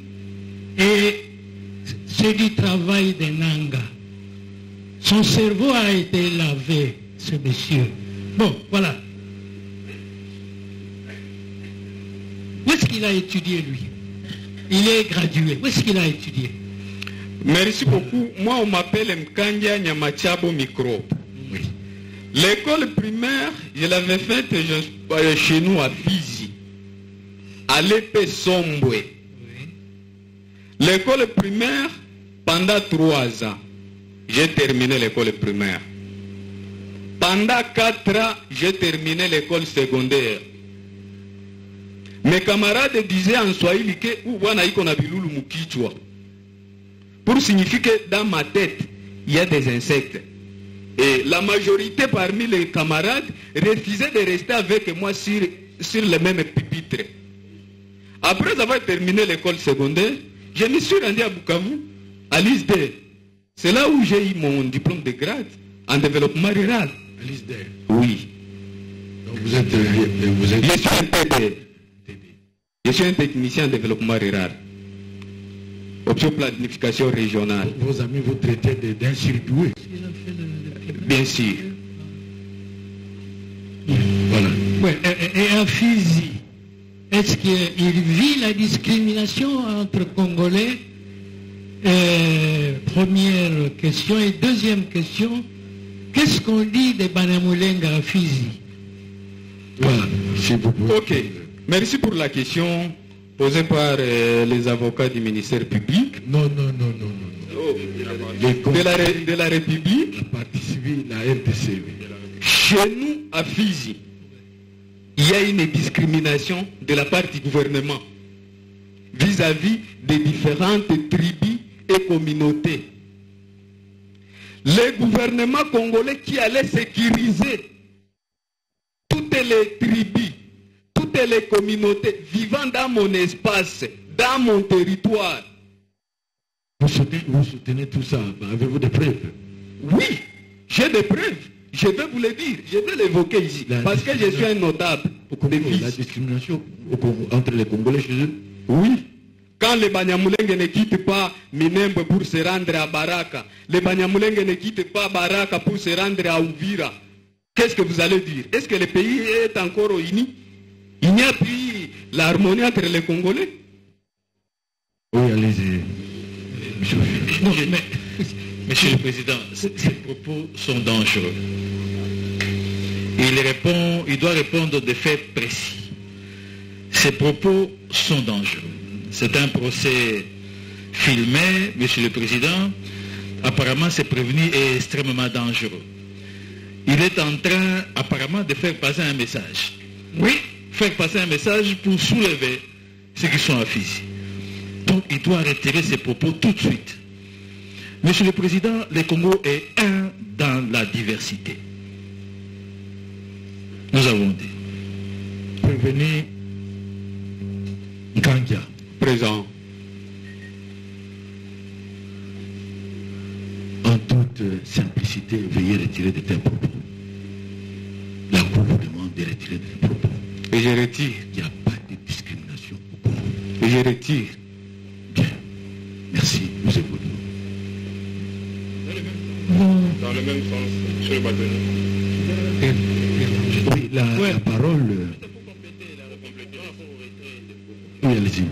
et c'est du travail de Nanga. Son cerveau a été lavé, ce monsieur. Bon, voilà. Où est-ce qu'il a étudié, lui? Il est gradué. Où est-ce qu'il a étudié? Merci beaucoup. Moi, on m'appelle Mkandia Nyamachabo Micro. Oui. L'école primaire, je l'avais faite chez nous à Fizi, à l'épée Sombwe. Oui. L'école primaire, pendant 3 ans, j'ai terminé l'école primaire. Pendant 4 ans, j'ai terminé l'école secondaire. Mes camarades disaient en Swahili que pour signifier que dans ma tête, il y a des insectes. Et la majorité parmi les camarades refusaient de rester avec moi sur le même pupitre. Après avoir terminé l'école secondaire, je me suis rendu à Bukavu, à l'ISD. C'est là où j'ai eu mon diplôme de grade en développement rural. À l'ISD. Oui. Donc vous êtes... Je suis un TD. Je suis un technicien en développement rural. Au option planification régionale. Vos amis vous traitaient d'un surdoué. Bien sûr. Voilà. Ouais, et à Fizi, est-ce qu'il vit la discrimination entre Congolais? Première question. Et deuxième question, qu'est-ce qu'on dit des Banyamulenge à Fizi? Voilà, s'il vous plaît. Ok, merci pour la question posée par les avocats du ministère public. Non. De la République. La partie civile, la RDC. Chez nous, à Fizi, il y a une discrimination de la part du gouvernement vis-à-vis des différentes tribus et communautés. Le gouvernement congolais qui allait sécuriser toutes les tribus, toutes les communautés vivant dans mon espace, dans mon territoire. Vous soutenez tout ça? Avez-vous des preuves? Oui, j'ai des preuves. Je vais vous le dire, je vais l'évoquer ici, parce que je suis un notable. La discrimination entre les Congolais chez eux? Oui. Quand les Banyamulenge ne quittent pas Minembwe pour se rendre à Baraka, les Banyamulenge ne quittent pas Baraka pour se rendre à Uvira, qu'est-ce que vous allez dire? Est-ce que le pays est encore uni? Il n'y a plus l'harmonie entre les Congolais? Oui, allez-y. Monsieur le Président, ces propos sont dangereux. Il doit répondre de faits précis. Ces propos sont dangereux. C'est un procès filmé, Monsieur le Président. Apparemment, c'est prévenu et extrêmement dangereux. Il est en train, apparemment, de faire passer un message. Oui, faire passer un message pour soulever ceux qui sont à Fizi. Donc, il doit retirer ses propos tout de suite. Monsieur le Président, le Congo est un dans la diversité. Nous avons dit. Prévenir Nkangia. Présent. En toute simplicité, veuillez retirer de tels propos. La Cour vous demande de retirer de tels propos. Et je retire. Il n'y a pas de discrimination au Congo. Et je retire. Bien. Merci. Nous écoutons. Dans le même sens, monsieur le bâtonnier. Oui, la parole. Oui, allez-y.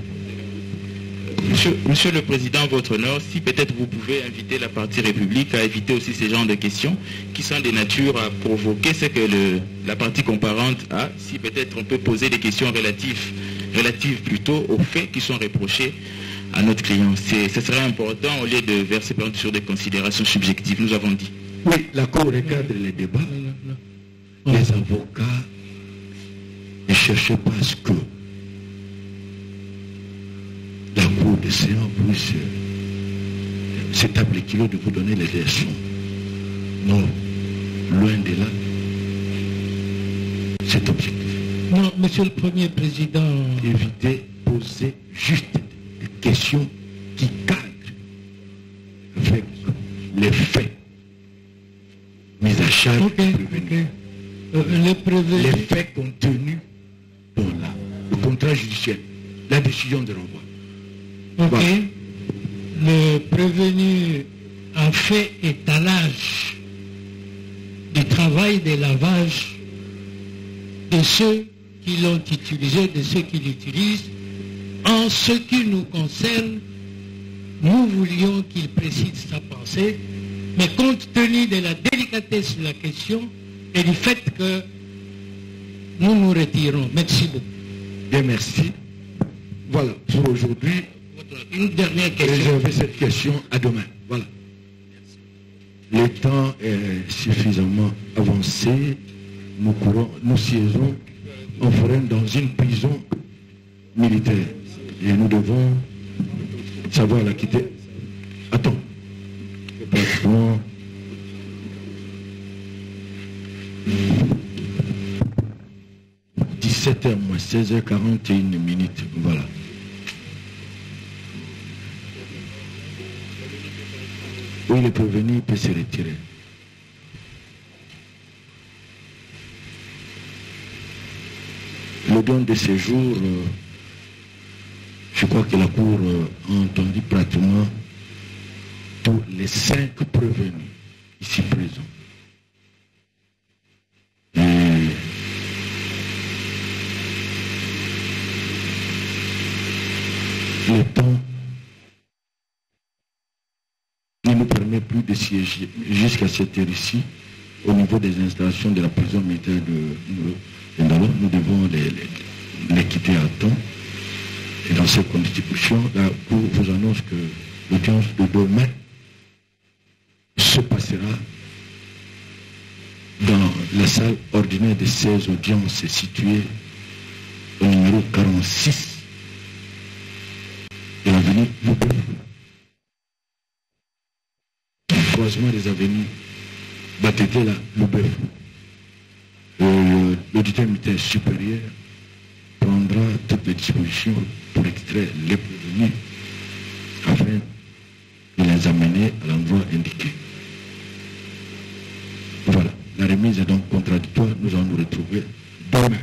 Monsieur le Président, votre honneur, si peut-être vous pouvez inviter la partie République à éviter aussi ces genres de questions qui sont de nature à provoquer ce que la partie comparante a, si peut-être on peut poser des questions relatives plutôt aux faits qui sont reprochés à notre client. Ce serait important au lieu de verser sur des considérations subjectives, nous avons dit. Oui, la Cour recadre les débats. Les avocats ne cherchent pas à ce que la Cour de séance puisse s'établir l'équilibre de vous donner les leçons. Non, loin de là, c'est objectif. Non, Monsieur le Premier Président. Éviter de poser juste des questions qui cadrent avec les faits mis à charge les faits contenus dans le contrat judiciaire, la décision de renvoi. Ok. Voilà. Le prévenu a fait étalage du travail de lavage de ceux qui l'ont utilisé, de ceux qui l'utilisent. En ce qui nous concerne, nous voulions qu'il précise sa pensée, mais compte tenu de la délicatesse de la question et du fait que nous nous retirons. Merci beaucoup. Bien, merci. Voilà, pour aujourd'hui, une dernière question. Réservez cette question à demain. Voilà. Le temps est suffisamment avancé. Nous siégeons en foraine dans une prison militaire. Et nous devons savoir la quitter. Attends. Pratiquement 17h moins 16h41 minutes. Voilà. Oui, le prévenu peut se retirer. Le don de séjour, je crois crois que la Cour a entendu pratiquement tous les 5 prévenus ici présents. Et le temps ne nous permet plus de siéger jusqu'à cette heure ici au niveau des installations de la prison militaire de Ndalo. Nous devons les quitter à temps. Et dans ces conditions, la Cour vous annonce que l'audience de demain se passera dans la salle ordinaire de 16 audiences située au numéro 46 de l'avenue Loubef. Croisement des avenues Batété, Loubef. L'auditeur militaire supérieur prendra toutes les dispositions pour extraire les prévenus afin de les amener à l'endroit indiqué. Voilà, la remise est donc contradictoire. Nous allons nous retrouver demain.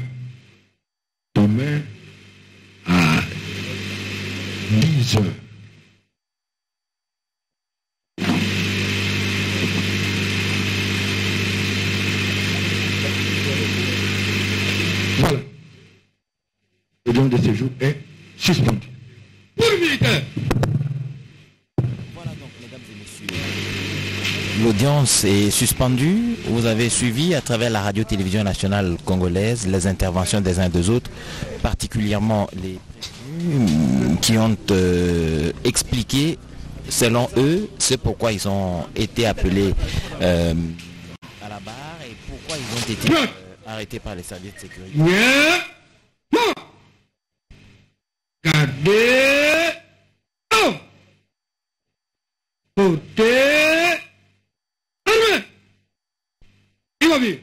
Demain à 10 heures. Voilà. L'audience de ce jour est suspendu. Pour le militaire. Voilà donc, mesdames et messieurs. L'audience est suspendue. Vous avez suivi à travers la radio-télévision nationale congolaise les interventions des uns et des autres, particulièrement les prévenus qui ont expliqué, selon eux, c'est pourquoi ils ont été appelés à la barre et pourquoi ils ont été arrêtés par les services de sécurité. Gardez, côté, armée. Il va bien.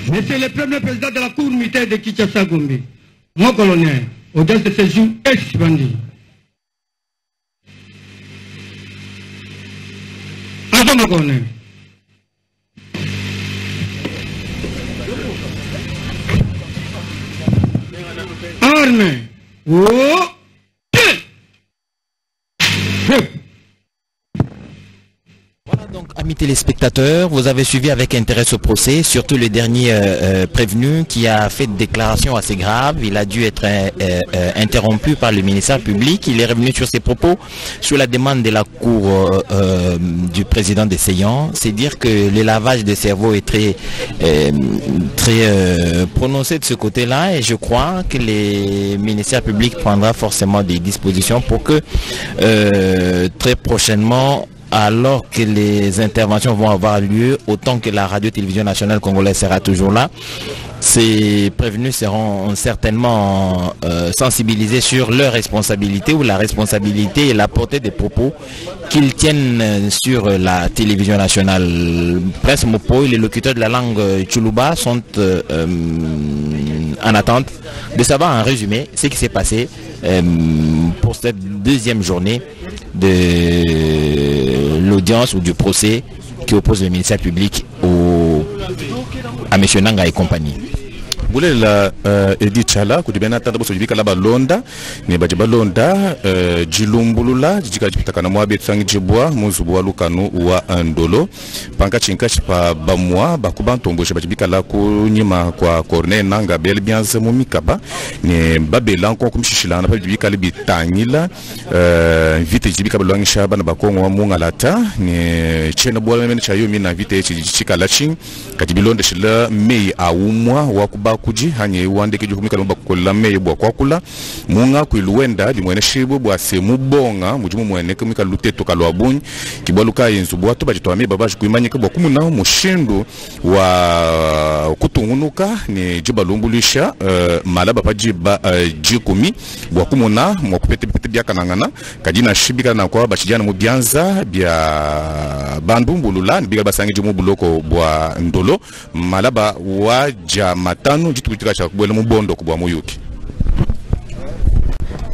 Monsieur le premier président de la Cour militaire de Kinshasa Gombe, mon colonel, audience de ce jour est suspendue. Attends, mon colonel. Armée. Oh. Voilà donc, amis téléspectateurs, vous avez suivi avec intérêt ce procès, surtout le dernier prévenu qui a fait des déclarations assez graves. Il a dû être interrompu par le ministère public. Il est revenu sur ses propos sur la demande de la Cour du président des Seyans. C'est dire que le lavage de cerveau est très prononcé de ce côté-là, et je crois que le ministère public prendra forcément des dispositions pour que très prochainement, alors que les interventions vont avoir lieu, autant que la radio-télévision nationale congolaise sera toujours là, ces prévenus seront certainement sensibilisés sur leur responsabilité ou la responsabilité et la portée des propos qu'ils tiennent sur la télévision nationale. Prince Mopo et les locuteurs de la langue Tchoulouba sont en attente de savoir en résumé ce qui s'est passé pour cette deuxième journée de l'audience ou du procès qui oppose le ministère public à M. Nanga et compagnie. Bulela Edi Chala kutibena tanda boso jibika laba londa ne bajiba londa jilumbulula jika jipitakana mwabe tsangi jibwa muzubwa lukanu wa Ndolo panka chinka chipa bamwa bakubantombo jibika la kunyima kwa Corneille Nanga bel bianze mumikaba ne babela nko kumshishila na jibika libi tangila vite jibika balwangisha bana bakongo wa mungalata ne chena bwa mene chayomi na vite chika lachin katibilonde shila mei aumwa wakuba kuji hanye wandeke jukumika lomba kukola meye bwa kwakula munga kuiluenda limwene shibu bwa semu bonga mujumu mwene kumika luteto kalwa bunyi kibwaluka yenzu bwa tuba jitwame babaji kuimanyika bwa kumuna mushindu wa kutungunuka ni jiba lumbulisha malaba pajiba jikumi bwa kumuna mwakupete pete bya kanangana kajina shibika na kwa bachijana mubyanza bya bandumbulula nibiga basangi jumu buloko bwa Ndolo malaba waja matanu jitu kutika cha kubwele mubondo kubwa muyuki.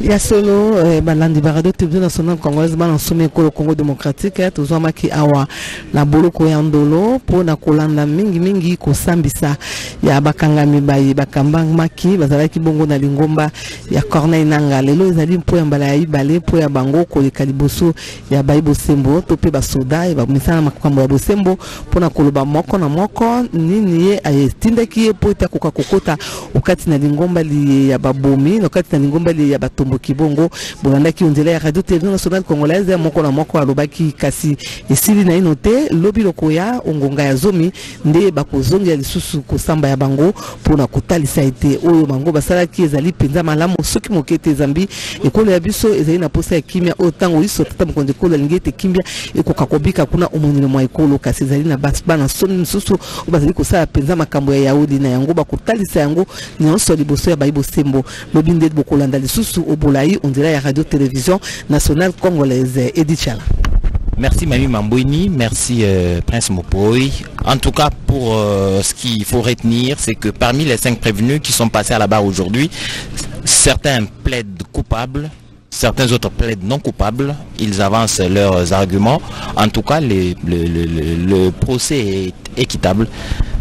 Ya solo balandi barado télévision nationale congolaise bana somé ko Congo démocratique tozwa maki awa na boloko ya ndolo po na kolanda mingi ko sambisa ya bakangami bayi bakamba maki bazalaki bongo na lingomba ya Corneille Nangaa lelo ezali mpo ya mbala ya ibale po ya bango ko likaliboso ya bayi bosembo to pe basoda e ba misana makambo ya bosembo po na koloba moko na moko nini ye ayetindaki ye po ita kokota okati na lingomba li ya babomi okati na lingomba li ya batombo kibongo bolandaki onzela ya radio télévision nationale congolaise moko na moko alobaki kasi esili na inote lobi lokoya ongonga ya zomi nde bakozongela lisusu kosamba ya bango pona kotalisa ete oyo bango basalaki ezali penza malamu soki mokete zambi ekolo ya biso ezali na posa ya kimia o tango iso tata mokonde kola lingete kimia ekoka kobika kuna omonile mwa ekolo kasi ezali na bana somi misusu bazali kosala penza makambo ya yaudi na yango bakotalisa yango nyonso liboso ya bayibo sembo lobi nde bokolanda lisusu obolayi onzela ya radio télévision nationale congolaise. Edith Chala. Merci Mami Mambouini, merci Prince Mopoy. En tout cas, pour ce qu'il faut retenir, c'est que parmi les 5 prévenus qui sont passés à la barre aujourd'hui, certains plaident coupables, certains autres plaident non coupables. Ils avancent leurs arguments. En tout cas, le procès est équitable.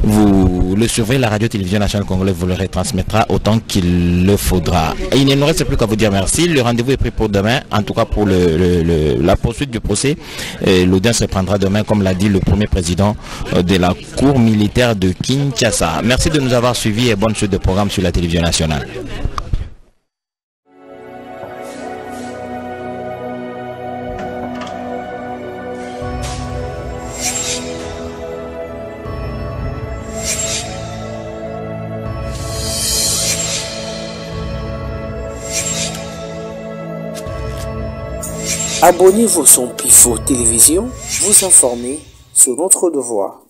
Vous le suivrez, la radio-télévision nationale congolaise vous le retransmettra autant qu'il le faudra. Et il ne nous reste plus qu'à vous dire merci. Le rendez-vous est pris pour demain, en tout cas pour la poursuite du procès. L'audience se prendra demain, comme l'a dit le premier président de la cour militaire de Kinshasa. Merci de nous avoir suivis et bonne suite de programme sur la télévision nationale. Abonnez-vous sur Pifo Télévision, vous informer sur notre devoir.